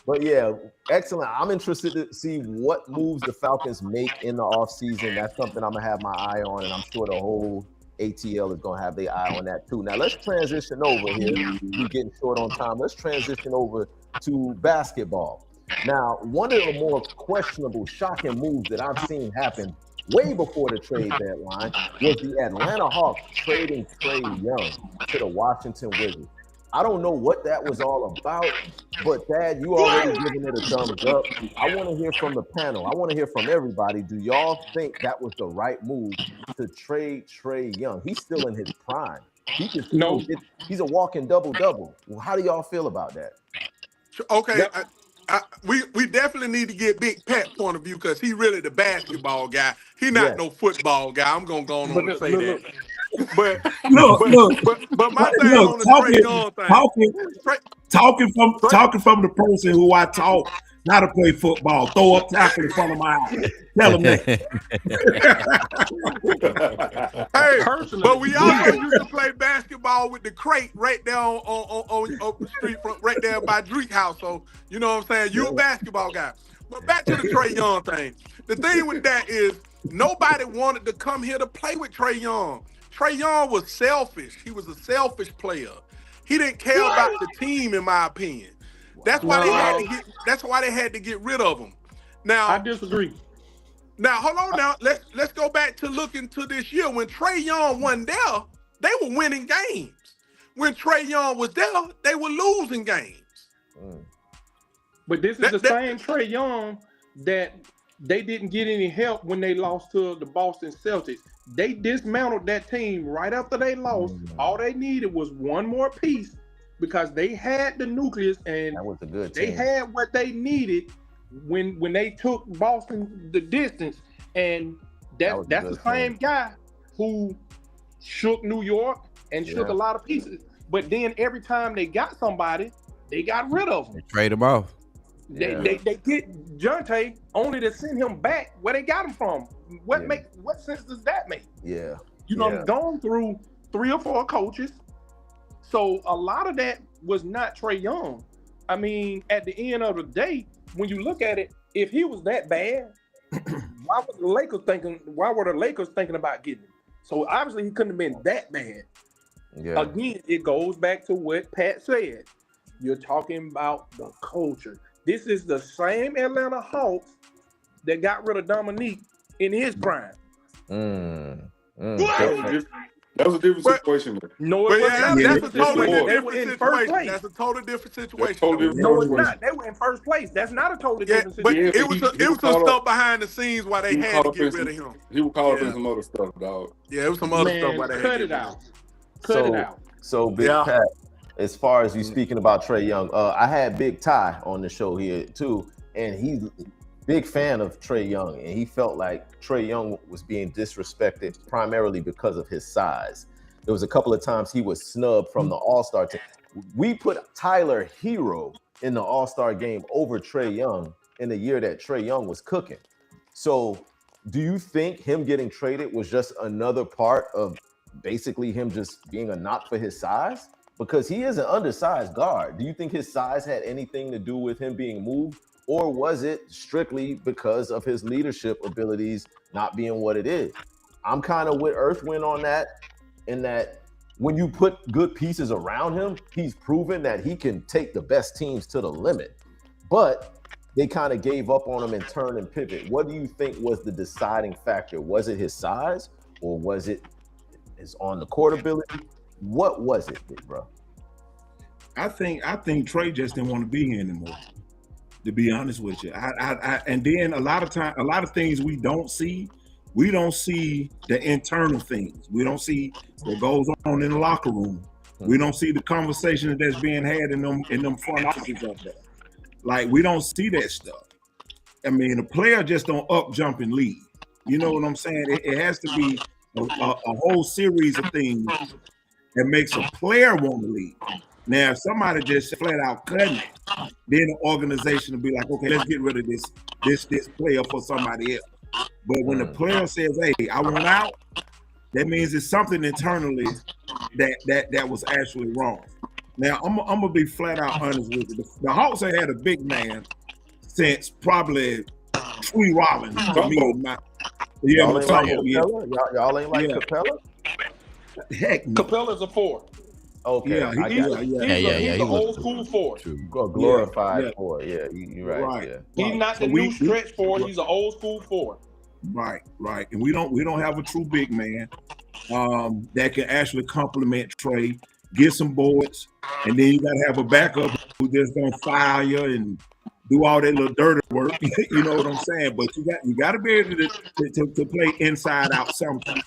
But yeah, excellent. I'm interested to see what moves the Falcons make in the offseason. That's something I'm going to have my eye on, and I'm sure the whole ATL is going to have their eye on that too. Now, let's transition over here. We're getting short on time. Let's transition over to basketball. Now, one of the more questionable, shocking moves that I've seen happen way before the trade deadline, was the Atlanta Hawks trading Trae Young to the Washington Wizards. I don't know what that was all about, but Thad, you already giving it a thumbs up. I want to hear from the panel. I want to hear from everybody. Do y'all think that was the right move to trade Trae Young? He's still in his prime. He can still he's a walking double-double. Well, how do y'all feel about that? Okay, we definitely need to get Big Pat point of view because he really the basketball guy. He not no football guy. I'm gonna go on and say that. But my thing on the Trae Young thing. Talking from the person who I taught how to play football, throw up tackle in front of my eye. Tell him that. Hey, but we also used to play basketball with the crate right there on the street front, right there by Drake House. So you know what I'm saying? You're a basketball guy. But back to the Trae Young thing. The thing with that is nobody wanted to come here to play with Trae Young. Trae Young was selfish. He was a selfish player. He didn't care about the team, in my opinion. That's why they had to get rid of him. Now I disagree. Now hold on. Now let's go back to looking to this year when Trae Young wasn't there. They were winning games. When Trae Young was there, they were losing games. But this is the same Trae Young that they didn't get any help when they lost to the Boston Celtics. They dismantled that team right after they lost. All they needed was one more piece because they had the nucleus and that was a good they team. had what they needed when they took Boston the distance. And that's the same guy who shook New York and shook a lot of pieces. But then every time they got somebody, they got rid of them. They trade him off. They get Jonte only to send him back where they got him from. What sense does that make? Yeah. You know, I've gone through 3 or 4 coaches. So a lot of that was not Trae Young. I mean, at the end of the day, when you look at it, if he was that bad, why were the Lakers thinking about getting him? So obviously he couldn't have been that bad. Yeah. Again, it goes back to what Pat said. You're talking about the culture. This is the same Atlanta Hawks that got rid of Dominique in his prime. That was a different situation. No, it wasn't. That's a totally They were in different first situation. place. That's a totally different situation. No, it's not. They were in first place. That's not a totally different But situation. it was some stuff behind the scenes why they had to get rid of him. He was caught up in some other stuff, dog. Yeah, it was some other stuff why they cut it out. Cut it out. So Big Pat, as far as you speaking about Trae Young, I had Big Ty on the show here too, and he's a big fan of Trae Young, and he felt like Trae Young was being disrespected primarily because of his size. There was a couple of times he was snubbed from the All-Star team. We put Tyler Hero in the All-Star game over Trae Young in the year that Trae Young was cooking. So do you think him getting traded was just another part of basically him just being a knock for his size? Because he is an undersized guard. Do you think his size had anything to do with him being moved? Or was it strictly because of his leadership abilities not being what it is? I'm kind of with Earthwind on that, in that when you put good pieces around him, he's proven that he can take the best teams to the limit. But they kind of gave up on him and turned and pivot. What do you think was the deciding factor? Was it his size, or was it his on the court ability? What was it, big bro? I think Trae just didn't want to be here anymore, to be honest with you. And then a lot of things we don't see the internal things. We don't see what goes on in the locker room. We don't see the conversation that's being had in them front offices up there. Like, we don't see that stuff. I mean, a player just don't up, jump, and leave. You know what I'm saying? It has to be a whole series of things that makes a player want to leave. Now, if somebody just flat out cutting it, then the organization will be like, okay, let's get rid of this player for somebody else. But when the player says, hey, I want out, that means it's something internally that was actually wrong. Now, I'm gonna be flat out honest with you. The Hawks have had a big man since probably Tree Rollins. Y'all ain't like Capella? Heck no. Capella's a 4. Okay. He's an old school 4. Glorified 4. Yeah, you're right. Yeah. He's not the new stretch 4. He's an old school 4. Right. And we don't have a true big man that can actually complement Trey, get some boards, and then you gotta have a backup who just gonna fire you and do all that little dirty work. You know what I'm saying? But you gotta be able to play inside out something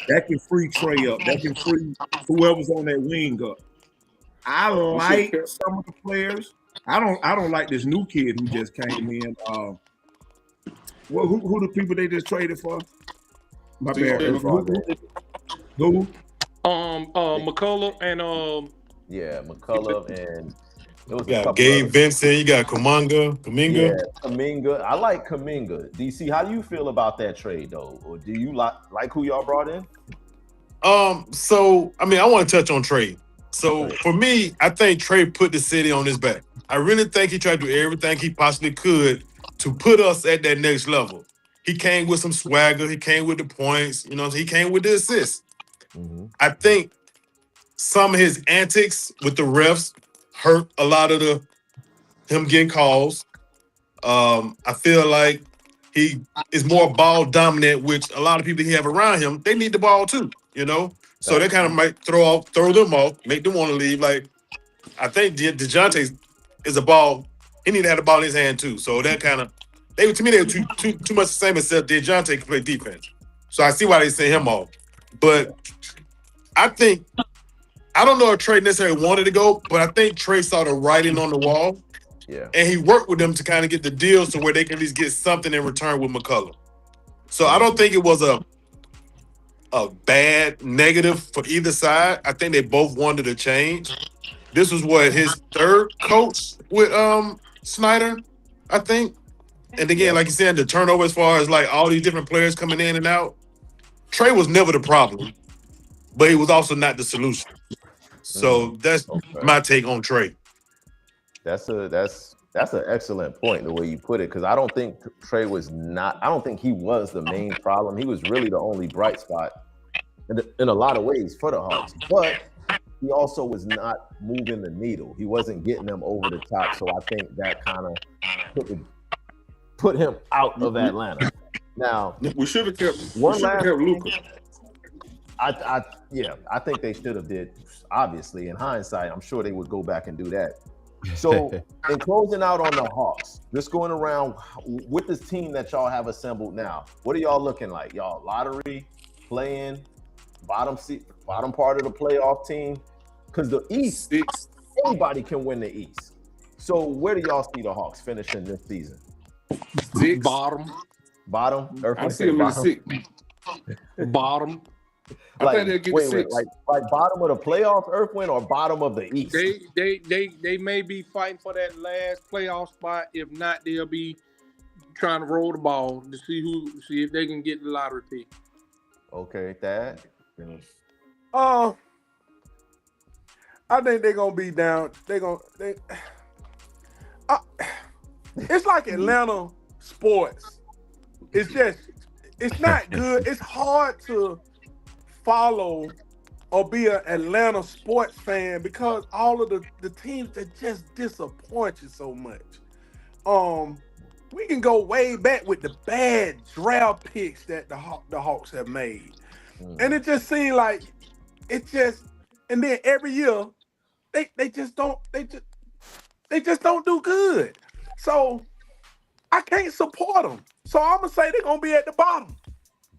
that can free Trey up, that can free whoever's on that wing up. I like some of the players. I don't like this new kid who just came in. Who the people they just traded for? My bad. Who? McCullough and Yeah, McCullough and it was You a got couple Gabe others. Vincent, you got Kaminga. Yeah, Kaminga. I like Kaminga. DC, how do you feel about that trade though? Or do you like who y'all brought in? So I mean, I want to touch on Trey. So for me, I think Trey put the city on his back. I really think he tried to do everything he possibly could to put us at that next level. He came with some swagger. He came with the points. You know, he came with the assists. Mm-hmm. I think some of his antics with the refs hurt a lot of him getting calls. I feel like he is more ball dominant, which a lot of people he have around him, they need the ball too, you know? So they kind of might throw them off, make them want to leave. Like, I think DeJounte is a ball. He need to have the ball in his hand too. So that kind of, to me, they were too much the same, except DeJounte can play defense. So I see why they sent him off. But I don't know if Trey necessarily wanted to go, but I think Trey saw the writing on the wall. Yeah. And he worked with them to kind of get the deals to where they can at least get something in return with McCullough. So I don't think it was a bad negative for either side. I think they both wanted to change. This was his third coach with Snyder, I think. And again, like you said, the turnover as far as like all these different players coming in and out. Trey was never the problem, but he was also not the solution. So that's my take on Trey. That's an excellent point, the way you put it, because I don't think Trey I don't think he was the main problem. He was really the only bright spot in a lot of ways for the Hawks, but he also was not moving the needle. He wasn't getting them over the top, so I think that kind of put him out of Atlanta. Now we should have kept Luka. I think they should have did. Obviously, in hindsight, I'm sure they would go back and do that. So, in closing out on the Hawks, just going around with this team that y'all have assembled now, what are y'all looking like? Y'all lottery, play-in, bottom part of the playoff team? Because the East, anybody can win the East. So, where do y'all see the Hawks finishing this season? Six. Bottom. I see them in six. Bottom. I think they'll get six. Like bottom of the playoffs, Earthwind, or bottom of the East? They may be fighting for that last playoff spot. If not, they'll be trying to roll the ball to see if they can get the lottery pick. Okay, Thad. I think they're gonna be down. It's like Atlanta sports. It's not good. It's hard to follow or be an Atlanta sports fan because all of the teams that just disappoint you so much. We can go way back with the bad draft picks that the Hawks have made. And it just seemed like and then every year they just don't do good. So I can't support them. So I'm gonna say they're gonna be at the bottom.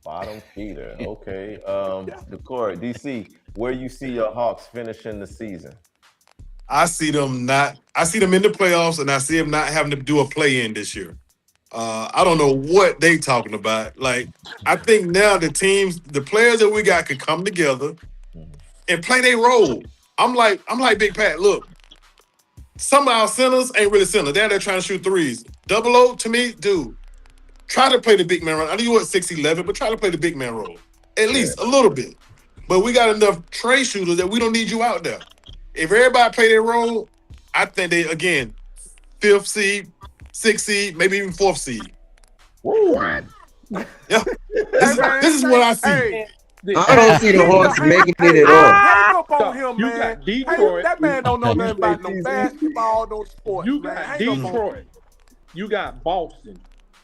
Bottom feeder. Okay. Decorey, DC, where you see your Hawks finishing the season? I see them in the playoffs, and I see them not having to do a play-in this year. I don't know what they talking about. Like, I think now the players that we got could come together and play their role. I'm like Big Pat. Look, some of our centers ain't really centers. They're trying to shoot threes. 00 to me, dude. Try to play the big man role. I know you want 6'11", but try to play the big man role. At least a little bit. But we got enough trade shooters that we don't need you out there. If everybody play their role, I think they, again, 5th seed, 6th seed, maybe even 4th seed. Woo. Yeah. This is what I see. Hey, I don't see the Hawks making it at all. hang up on him, You man. got Detroit. That man don't know nothing about no basketball, no sports. You man. got Hang up on him. Detroit. You got Boston.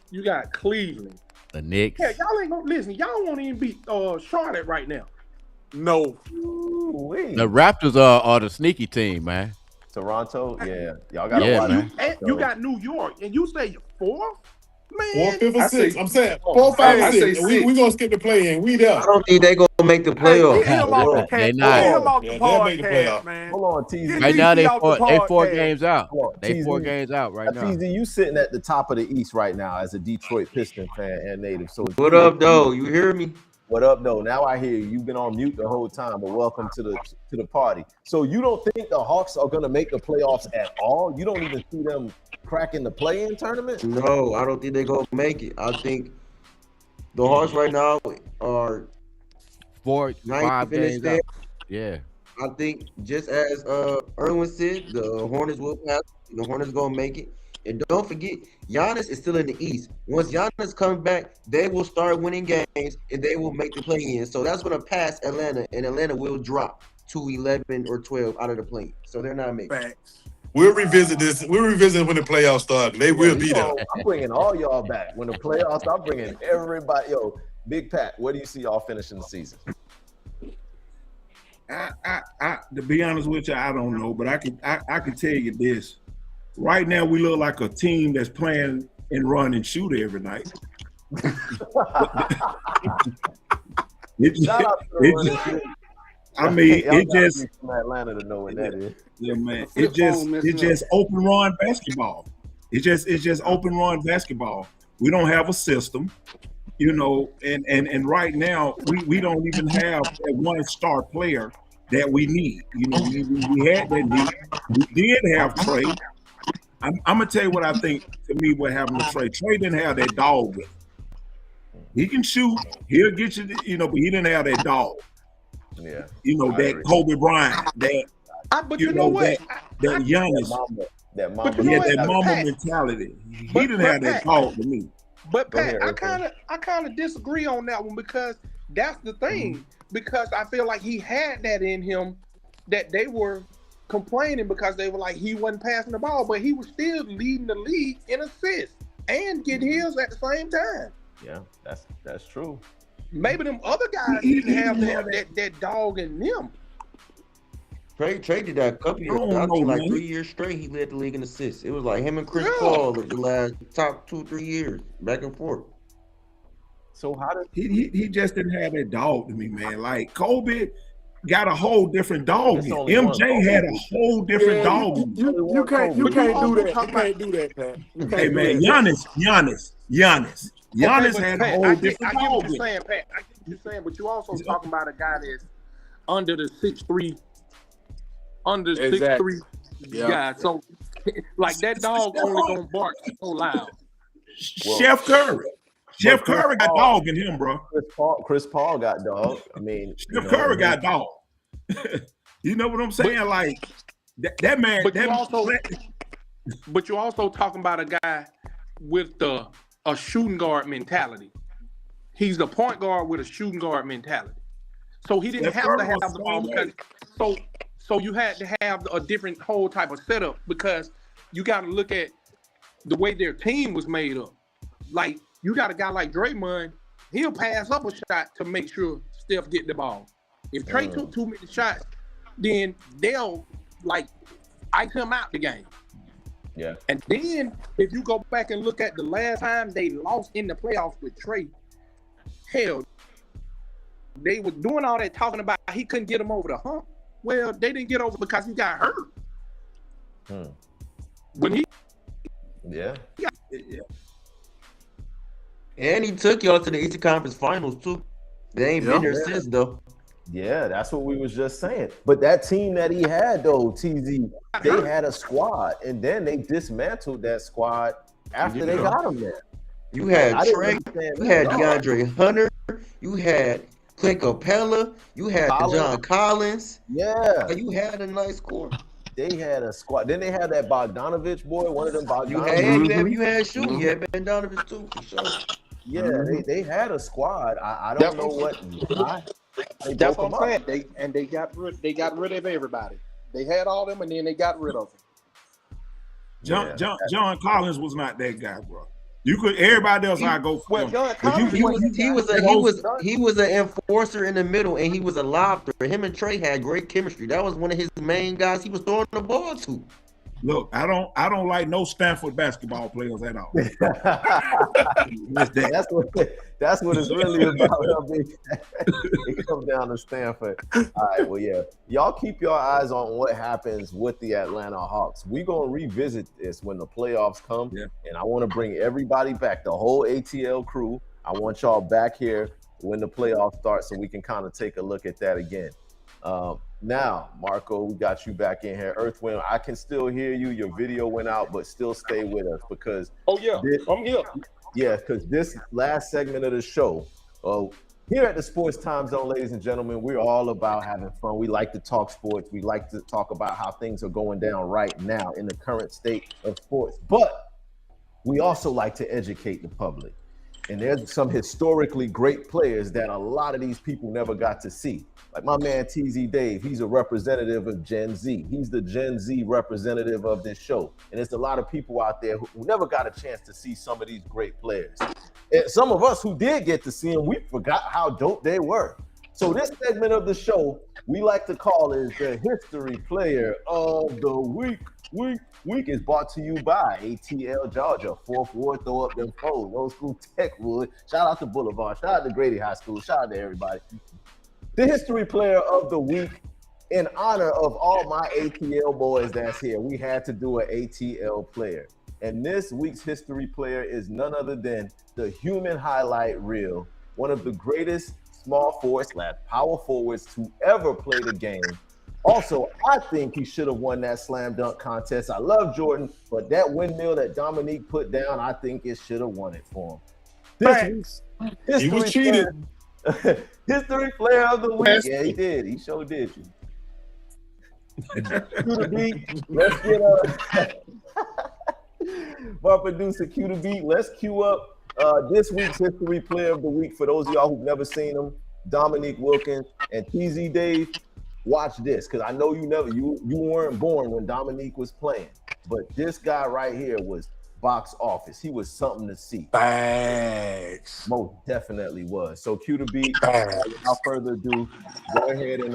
You got Cleveland. The Knicks. Yeah, y'all ain't gonna listen. Y'all won't even beat Charlotte right now. No. The Raptors are the sneaky team, man. Toronto, yeah. Y'all gotta Yeah, watch man. it. You got New York, and you say you're fourth? Man. 4, 5, or I 6. say- I'm saying 4, 5, I and say 6. We gonna skip the play in. We there. I don't think they gonna make the Hey, playoffs. get him off the They cat. not. Get him off the Yeah, they'll make the podcast, playoff. man. Hold on, TZ. Get Right now DC off the they 4 podcast. games out. Hold on, They 4 TZ. games out right now. TZ, you sitting at the top of the East right now as a Detroit Piston fan and native. So What up, though? You hear me? What up, though? Now I hear you. You've been on mute the whole time, but welcome to the party. So you don't think the Hawks are gonna make the playoffs at all? You don't even see them cracking the play-in tournament? No, I don't think they gonna make it. I think the Hawks right now are 4, 5 ninth in the games stand. out. Yeah. I think just as Erwin said, the Hornets will pass. The Hornets gonna make it. And don't forget, Giannis is still in the East. Once Giannis comes back, they will start winning games and they will make the play-in. So that's gonna pass Atlanta, and Atlanta will drop to 11 or 12 out of the play-in. So they're not making it. Facts. We'll revisit this. We'll revisit when the playoffs start. They will be there. I'm bringing all y'all back. When the playoffs, I'm bringing everybody. Yo, Big Pat, where do you see y'all finishing the season? To be honest with you, I don't know, but I can tell you this. Right now, we look like a team that's playing and run and shoot every night. Shout out to the running team. I mean, Y'all it gotta just be from Atlanta to know what that is. yeah, man. It just open run basketball. It's just open run basketball. We don't have a system, you know, and right now we don't even have that one star player that we need. You know, we had that need. We did have Trey. I'm gonna tell you what I think. To me, what happened to Trey? Trey didn't have that dog with him. He can shoot. He'll get you, you know, but he didn't have that dog. Yeah. You know, that Kobe Bryant, that But you know what? that Giannis, That mama, But you know yeah, what, that mama Pat? mentality. He But- didn't but have that Pat- dog to me. But Go Pat, ahead, Eric. I kind of disagree on that one because that's the thing. Because I feel like he had that in him that they were complaining because they were like he wasn't passing the ball, but he was still leading the league in assists and getting his at the same time. Yeah, that's true. Maybe them other guys didn't have that dog in them. Trey did that a couple years. don't I know, think like man. 3 years straight, he led the league in assists. It was like him and Chris Paul of the last top 2-3 years, back and forth. So how did He just didn't have that dog to me, man. Like Kobe got a whole different dog. It's in. only MJ one had a Kobe. whole different dog. in. You can't do that. You can't do that, Pat. You can't Hey do man, that. Giannis Okay, had but a Pat, whole I get different what dog. you're in. saying, Pat. I get what you're saying, but you also talking about a guy that's under the 6'3", Exactly. Yeah. guy. So, like that dog only gonna bark so loud. Chef Curry. Chef Curry got dog in him, bro. Chris Paul got dog? I mean, Chef Curry got dog. You know what I'm saying? Like that man. But that you also talking about a guy with a shooting guard mentality. He's the point guard with a shooting guard mentality. So he didn't Steph have to Curry have was the the ball same because so you had to have a different whole type of setup because you got to look at the way their team was made up. Like you got a guy like Draymond, he'll pass up a shot to make sure Steph get the ball. If Trey took too many shots, then they'll like ice him out the game. Yeah. And then if you go back and look at the last time they lost in the playoffs with Trey, hell, they were doing all that talking about he couldn't get him over the hump. Well, they didn't get over because he got hurt. When he Yeah. And he took y'all to the Eastern Conference Finals too. They ain't been there since though. Yeah, that's what we was just saying. But that team that he had though, TZ, they had a squad, and then they dismantled that squad after they got him there. You had I didn't Trey, understand you that had at all. DeAndre Hunter, you had Clint Capella, you had John Collins. Yeah. You had a nice core. They had a squad. Then they had that Bogdanovich boy, one of them You Bogdanovich. you had shooting, you had Bogdanovich too, for sure. Yeah, they had a squad. I don't know what. That's what I'm saying. They got rid of everybody. They had all them, and then they got rid of them. John Collins was not that guy, bro. You could everybody else I go for. John But Collins He was an enforcer in the middle, and he was a lobster. Him and Trey had great chemistry. That was one of his main guys he was throwing the ball to. Look, I don't like no Stanford basketball players at all. That's what it's really about. It comes down to Stanford. All right, well, yeah. Y'all keep your eyes on what happens with the Atlanta Hawks. We're going to revisit this when the playoffs come, and I want to bring everybody back, the whole ATL crew. I want y'all back here when the playoffs start so we can kind of take a look at that again. Now, Marco, we got you back in here. Earthwind, I can still hear you. Your video went out, but still stay with us because I'm here. Yeah, because this last segment of the show, here at the Sports Time Zone, ladies and gentlemen, we're all about having fun. We like to talk sports. We like to talk about how things are going down right now in the current state of sports. But we also like to educate the public. And there's some historically great players that a lot of these people never got to see. Like my man STZ Dave, he's a representative of Gen Z. He's the Gen Z representative of this show. And there's a lot of people out there who never got a chance to see some of these great players. And some of us who did get to see them, we forgot how dope they were. So this segment of the show, we like to call is the History Player of the Week. Week is brought to you by ATL Georgia, 4th Ward, throw up them foes, Old School Techwood. Shout out to Boulevard, shout out to Grady High School, shout out to everybody. The History Player of the Week, in honor of all my ATL boys that's here, we had to do an ATL player. And this week's History Player is none other than the human highlight reel, one of the greatest small forward / power forwards to ever play the game. Also, I think he should have won that slam dunk contest. I love Jordan, but that windmill that Dominique put down, I think it should have won it for him. He was cheated. History Player of the Week. Yeah, he did. He sure did. To the beat. Let's get our producer cue the beat. Let's cue up this week's History Player of the Week. For those of y'all who've never seen him, Dominique Wilkins and TZ Dave. Watch this, because I know you weren't born when Dominique was playing, but this guy right here was box office. He was something to see. Thanks. Most definitely was. So cue the beat. Without further ado, go ahead and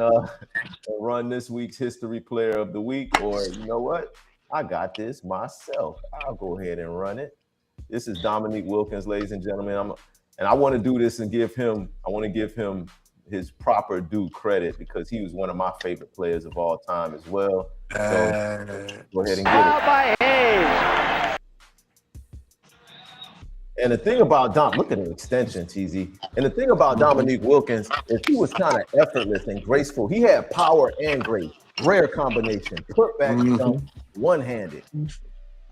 run this week's History Player of the Week, or you know what? I got this myself. I'll go ahead and run it. This is Dominique Wilkins, ladies and gentlemen. And I want to do this and give him his proper due credit because he was one of my favorite players of all time as well. So go ahead and get it. And the thing about look at the extension, TZ. And the thing about Dominique Wilkins is he was kind of effortless and graceful. He had power and grace. Rare combination. Put back jump, one-handed.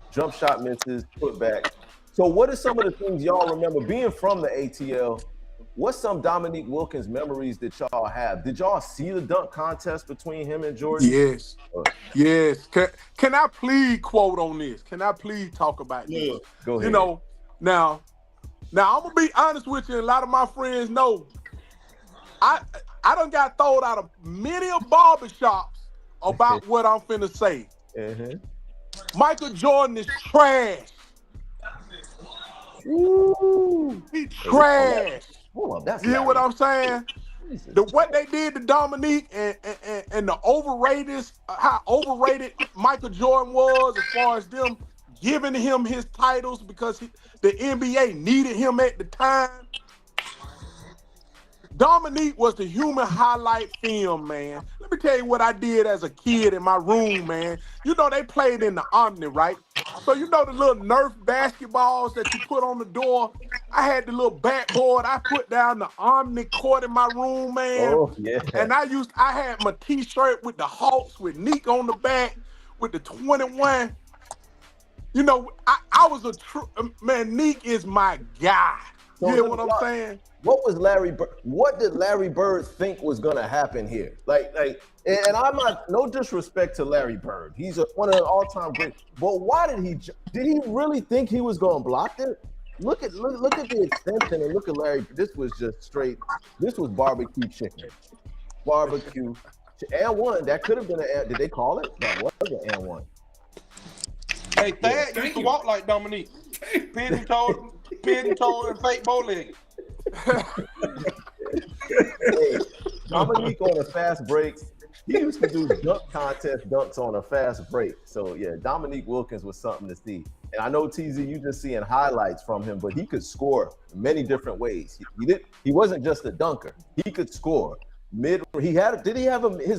Jump shot misses, put back. So what are some of the things y'all remember being from the ATL? What's some Dominique Wilkins memories that y'all have? Did y'all see the dunk contest between him and Jordan? Yes. Yes. Can I please quote on this? Can I please talk about this? Go ahead. You know, now I'm gonna be honest with you. A lot of my friends know I done got thrown out of many of barbershops about what I'm finna say. Michael Jordan is trash. Ooh, he trash. Hold up, you hear what I'm saying? What they did to Dominique and the how overrated Michael Jordan was as far as them giving him his titles because the NBA needed him at the time. Dominique was the human highlight film, man. Let me tell you what I did as a kid in my room, man. You know, they played in the Omni, right? So you know the little Nerf basketballs that you put on the door? I had the little backboard. I put down the Omni court in my room, man. Oh, yeah. And I had my t-shirt with the Hawks with Neek on the back with the 21. You know, I was a true, man, Neek is my guy. You hear what I'm saying? What did Larry Bird think was gonna happen here? And I'm not, no disrespect to Larry Bird. He's one of the all-time greats. But why did he really think he was gonna block it? Look at the extension and look at Larry. This was just straight. This was barbecue chicken, barbecue and one. That could have been did they call it? That was an and one. Hey, Thad used to walk like Dominique. pigeon toe, and fake bow leg. Hey, Dominique on the fast breaks, he used to do dunk contest dunks on a fast break. So yeah, Dominique Wilkins was something to see. And I know TZ, you just seeing highlights from him, but he could score many different ways. He wasn't just a dunker. He could score. His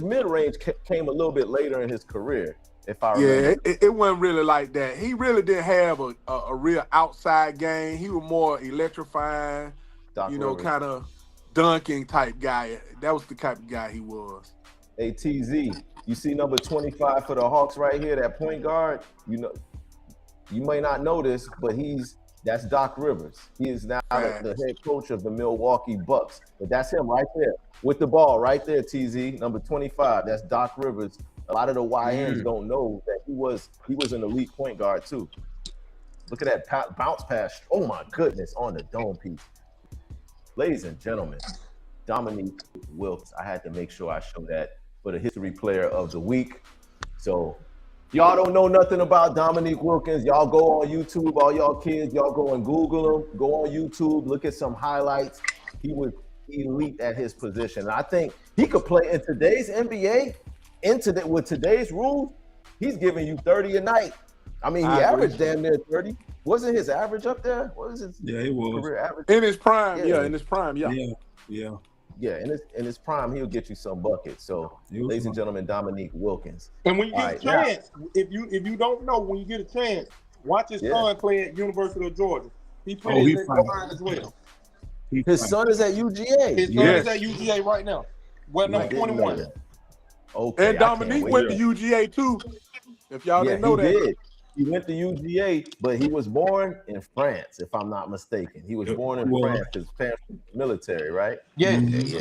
mid-range came a little bit later in his career, if I remember. Yeah, it wasn't really like that. He really didn't have a real outside game. He was more electrifying, kind of dunking type guy. That was the type of guy he was. Hey, TZ, you see number 25 for the Hawks right here, that point guard? You may not know this, but that's Doc Rivers. He is now the head coach of the Milwaukee Bucks. But that's him right there with the ball right there, TZ, number 25. That's Doc Rivers. A lot of the YNs don't know that he was an elite point guard too. Look at that bounce pass. Oh my goodness, on the dome piece. Ladies and gentlemen, Dominique Wilkins. I had to make sure I show that for the history player of the week. So y'all don't know nothing about Dominique Wilkins. Y'all go on YouTube, all y'all kids, y'all go and Google him. Go on YouTube, look at some highlights. He was elite at his position. And I think he could play in today's NBA, with today's rules. He's giving you 30 a night. I mean, he averaged damn near 30. Wasn't his average up there? What was his career average? In his prime, in his prime, Yeah. Yeah, in his prime, he'll get you some buckets. So, ladies and gentlemen, Dominique Wilkins. And when you get a chance, if you don't know, when you get a chance, watch his son play at University of Georgia. He plays at fine as well. His son is at UGA. His son is at UGA right now. Well, number 21. Okay. And Dominique went to UGA too. If y'all didn't know that. He went to UGA, but he was born in France, if I'm not mistaken. He was born in France because his parents were military, right? Yeah. Yeah.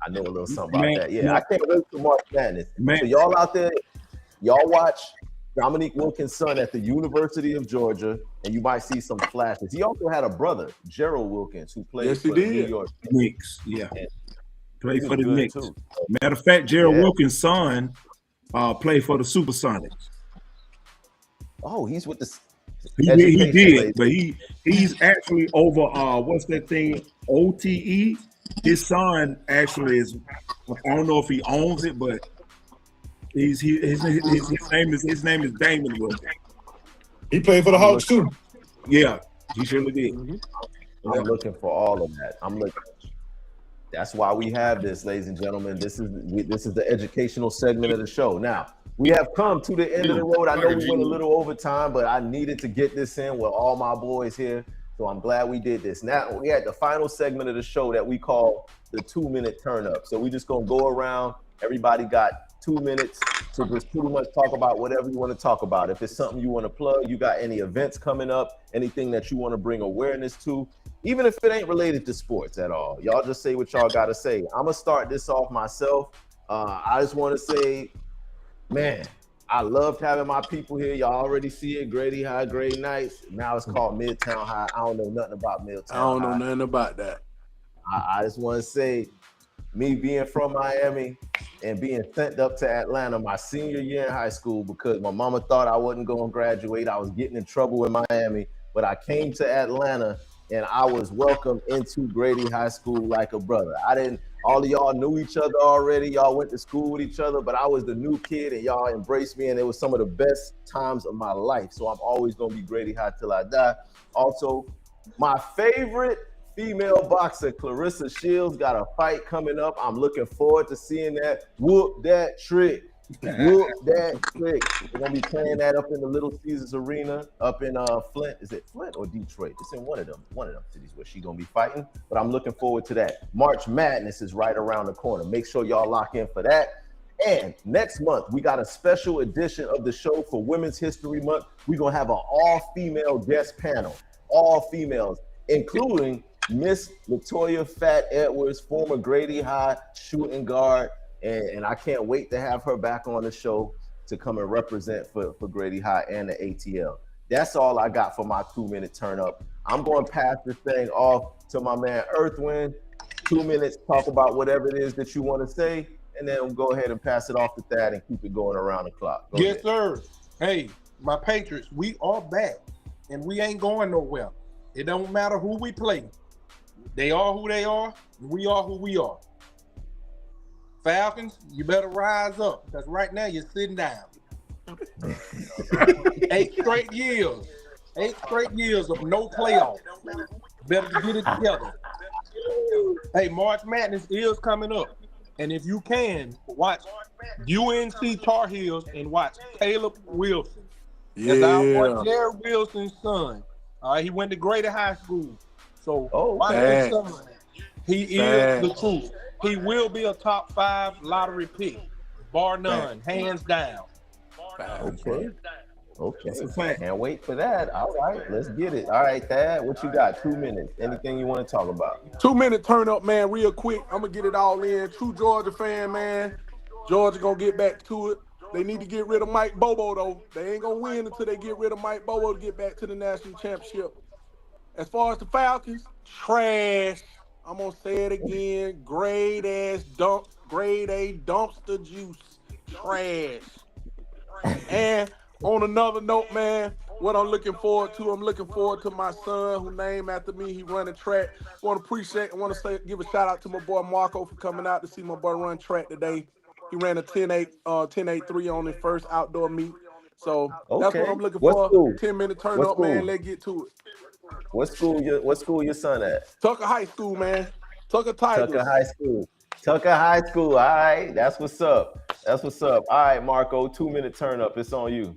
I know a little something about that. Yeah, I can't wait for March Madness. So y'all out there, y'all watch Dominique Wilkins' son at the University of Georgia, and you might see some flashes. He also had a brother, Gerald Wilkins, who played for the New York Knicks. Yeah, played for the Knicks. Matter of fact, Gerald Wilkins' son played for the Supersonics. Oh, he's with the. He did, but he's actually over. What's that thing? OTE. His son actually is. I don't know if he owns it, but his name is Damon Wilkins. He played for the Hawks too. Yeah, he surely did. I'm looking for all of that. That's why we have this, ladies and gentlemen. This is the educational segment of the show. Now, we have come to the end of the road. I know we went a little over time, but I needed to get this in with all my boys here. So I'm glad we did this. Now, we had the final segment of the show that we call the 2-minute turn up. So we just going to go around. Everybody got 2 minutes to just pretty much talk about whatever you want to talk about. If it's something you want to plug, you got any events coming up, anything that you want to bring awareness to, even if it ain't related to sports at all. Y'all just say what y'all got to say. I'm going to start this off myself. I just want to say, man, I loved having my people here. Y'all already see it, Grady High, Grade Nights. Now it's called Midtown High. I don't know nothing about Midtown High. I don't know nothing about that. I just want to say, me being from Miami and being sent up to Atlanta my senior year in high school because my mama thought I wasn't going to graduate. I was getting in trouble in Miami, but I came to Atlanta and I was welcomed into Grady High School like a brother. All of y'all knew each other already. Y'all went to school with each other, but I was the new kid and y'all embraced me and it was some of the best times of my life. So I'm always going to be Grady High till I die. Also, my favorite female boxer, Clarissa Shields, got a fight coming up. I'm looking forward to seeing that. Whoop that trick. Whoop that trick. We're going to be playing that up in the Little Caesars Arena up in Flint. Is it Flint or Detroit? It's in one of them cities where she's going to be fighting. But I'm looking forward to that. March Madness is right around the corner. Make sure y'all lock in for that. And next month, we got a special edition of the show for Women's History Month. We're going to have an all-female guest panel. All females, including Miss Latoya Fat Edwards, former Grady High shooting guard. And I can't wait to have her back on the show to come and represent for Grady High and the ATL. That's all I got for my 2-minute turn up. I'm going to pass this thing off to my man Earthwind. 2 minutes, talk about whatever it is that you want to say, and then we'll go ahead and pass it off to Thad and keep it going around the clock. Go ahead. Sir. Hey, my Patriots, we are back. and we ain't going nowhere. It don't matter who we play. They are who they are, and we are who we are. Falcons, you better rise up, because right now you're sitting down. 8 straight years of no playoffs. Better get it together. Hey, March Madness is coming up. And if you can, watch UNC Tar Heels and watch Caleb Wilson. That's our boy Jared Wilson's son. He went to Grady High School. So watch his son. He is the truth. He will be a top 5 lottery pick, bar none, hands down. Okay. Can't wait for that. All right, let's get it. All right, Thad, what you got? 2 minutes. Anything you want to talk about? 2 minute turn up, man, real quick. I'm gonna get it all in. True Georgia fan, man. Georgia gonna get back to it. They need to get rid of Mike Bobo, though. They ain't gonna win until they get rid of Mike Bobo to get back to the national championship. As far as the Falcons, trash. I'm gonna say it again. Grade A dumpster juice. Trash. And on another note, man, what I'm looking forward to my son, who named after me. He running track. Want to give a shout out to my boy Marco for coming out to see my boy run track today. He ran a 10.8.3 on his first outdoor meet. So that's what I'm looking for. 10-minute turn up, man. Let's get to it. What school your son at? Tucker High School, man. Tucker Tigers. Tucker High School. All right, that's what's up. All right, Marco, 2-minute turn up. It's on you.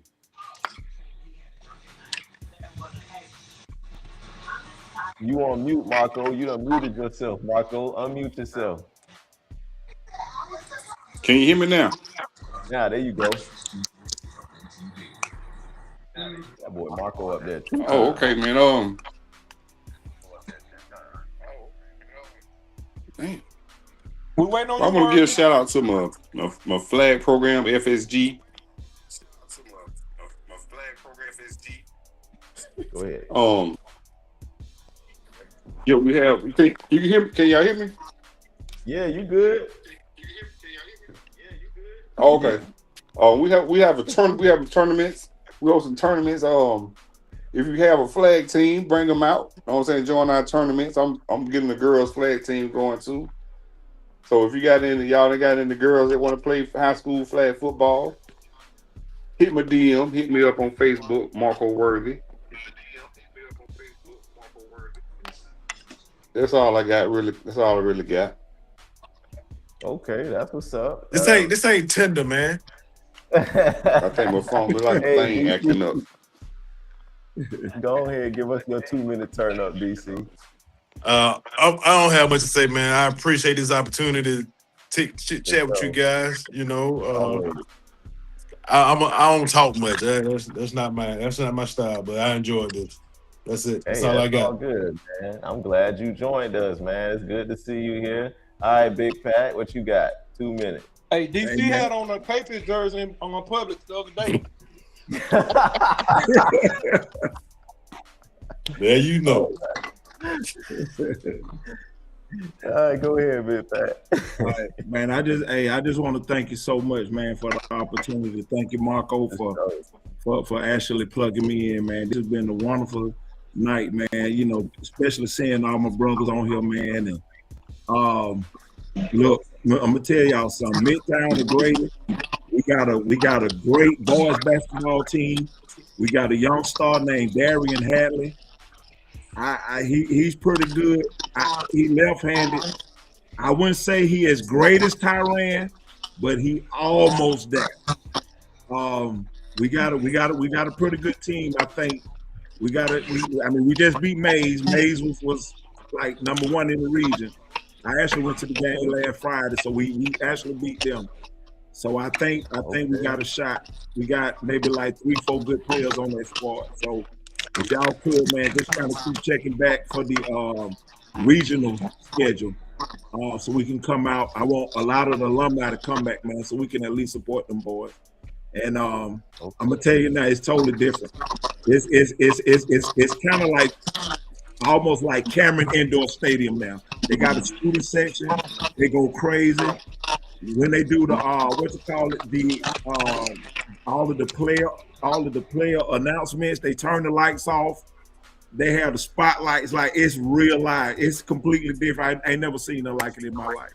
You on mute, Marco. You done muted yourself, Marco. Unmute yourself. Can you hear me now? Yeah, there you go. That boy Marco up there too. Oh, okay, man. Damn. We waiting on I want to give a shout out to my flag program, FSG. Go ahead. Yeah, we have. You can hear me? Can y'all hear me? Yeah, you good. Oh, okay. We have tournaments. We host some tournaments. If you have a flag team, bring them out. You know what I'm saying? Join our tournaments. I'm getting the girls flag team going too. So if you got y'all that got any girls that want to play high school flag football, hit my DM, hit me up on Facebook, Marco Worthy. That's all I got. Really, that's all I really got. Okay, that's what's up. This ain't Tinder, man. I think my phone look like a thing acting up. Go ahead, give us your 2-minute turn up, DC. I don't have much to say, man. I appreciate this opportunity to chat with you guys. You know, I don't talk much. That's not my style, but I enjoyed this. That's it. That's all I got. All good, man. I'm glad you joined us, man. It's good to see you here. All right, Big Pat, what you got? 2 minutes. Hey, DC had on a Patriots jersey on Publix the other day. There you know. All right, go ahead, Big Pat. All right, man. I just want to thank you so much, man, for the opportunity. Thank you, Marco, for actually plugging me in, man. This has been a wonderful night, man. You know, especially seeing all my brothers on here, man. And look, I'm gonna tell y'all something. Midtown is great. We got a great boys basketball team. We got a young star named Darian Hadley. He's pretty good. He left-handed. I wouldn't say he as great as Tyran, but he almost there. We got a pretty good team. I think we just beat Mays. Mays was like number 1 in the region. I actually went to the game last Friday, so we actually beat them. So I think we got a shot. We got maybe like 3-4 good players on that squad. So if y'all could, man, just kind of keep checking back for the regional schedule, so we can come out. I want a lot of the alumni to come back, man, so we can at least support them boys. And I'm gonna tell you now, it's totally different. It's kind of like almost like Cameron Indoor Stadium now. They got a student section. They go crazy. when they do the what you call it, the all of the player announcements, they turn the lights off. They have the spotlights, like it's real live. It's completely different. I ain't never seen nothing like it in my life.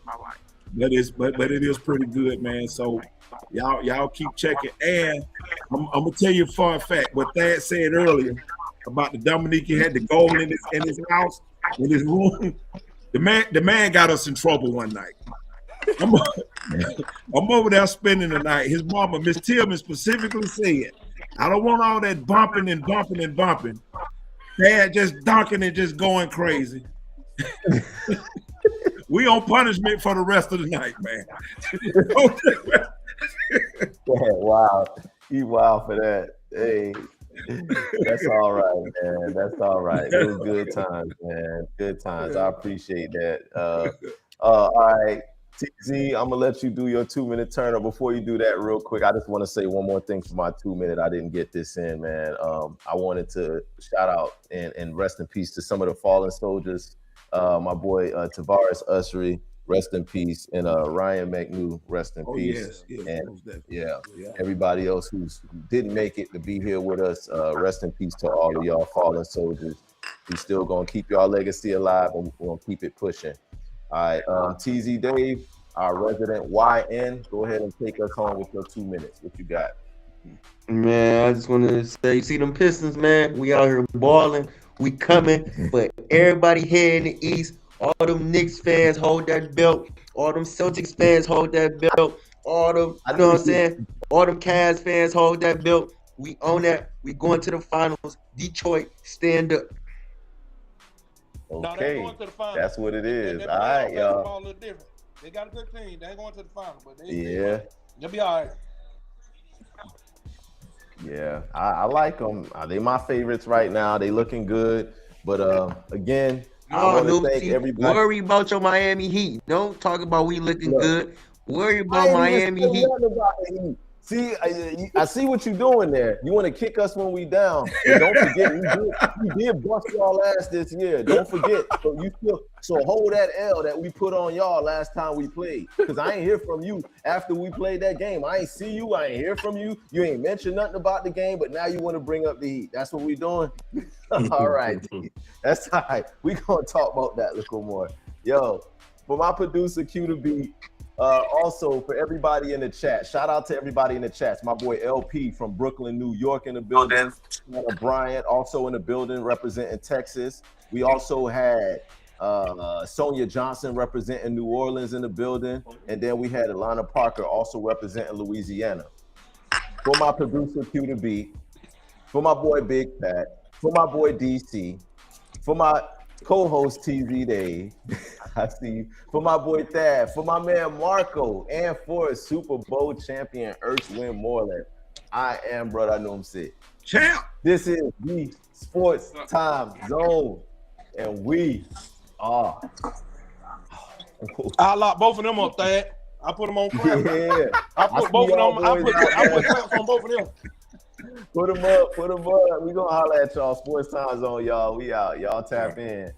But it is pretty good, man. So y'all keep checking. And I'm gonna tell you a fun fact. What Thad said earlier about the Dominique had the goal in his house, in his room. The man got us in trouble one night. I'm over there spending the night. His mama, Miss Tillman, specifically said, I don't want all that bumping and bumping and bumping. Dad just dunking and just going crazy. We on punishment for the rest of the night, man. Yeah, wow. He wild for that. Hey, that's all right, man. That's all right. It was good times, man. Good times. I appreciate that. All right. TZ, I'm gonna let you do your 2-minute turn. Before you do that, real quick, I just want to say one more thing for my 2-minute. I didn't get this in, man. I wanted to shout out and rest in peace to some of the fallen soldiers. My boy Tavares Usry, rest in peace, and Ryan McNew, rest in peace. Yes, and yeah, everybody else who didn't make it to be here with us, rest in peace to all of y'all fallen soldiers. We still gonna keep y'all legacy alive, and we're gonna keep it pushing. All right, TZ Dave, our resident YN, go ahead and take us home with your 2 minutes. What you got? Man, I just want to say, you see them Pistons, man? We out here balling. We coming. But everybody here in the East, all them Knicks fans hold that belt. All them Celtics fans hold that belt. All them, you know what I'm saying? All them Cavs fans hold that belt. We own that. We going to the finals. Detroit, stand up. Okay, going to the finals. That's what it is. They All right, y'all. a little different. They got a good team. They ain't going to the finals, but they'll be all right. Yeah, I like them. They my favorites right now. They looking good. But again, I want to thank everybody. Worry about your Miami Heat. Don't talk about we looking good. Worry about Miami Heat. See, I see what you're doing there. You want to kick us when we down. But don't forget, we did bust y'all ass this year. Don't forget. So hold that L that we put on y'all last time we played. Because I ain't hear from you after we played that game. I ain't see you. I ain't hear from you. You ain't mentioned nothing about the game, but now you want to bring up the Heat. That's what we doing? All right. That's all right. We going to talk about that a little more. Yo, for my producer, Q to B, also for everybody in the chat, shout out to everybody in the chat. My boy LP from Brooklyn, New York in the building. Bryant also in the building representing Texas. We also had Sonia Johnson representing New Orleans in the building. And then we had Alana Parker also representing Louisiana. For my producer Q to B, for my boy Big Pat, for my boy DC, for my co-host TZ Dave, I see you. For my boy Thad, for my man Marco, and for Super Bowl champion Erskine Moreland, I am Brother Numsit. Champ. This is the Sports Time Zone, and we are. I lock both of them up, Thad. I put them on clap. Yeah, I put both of them. I put claps on both of them. Put them up. We gonna holler at y'all. Sports Time Zone, y'all. We out. Y'all tap in.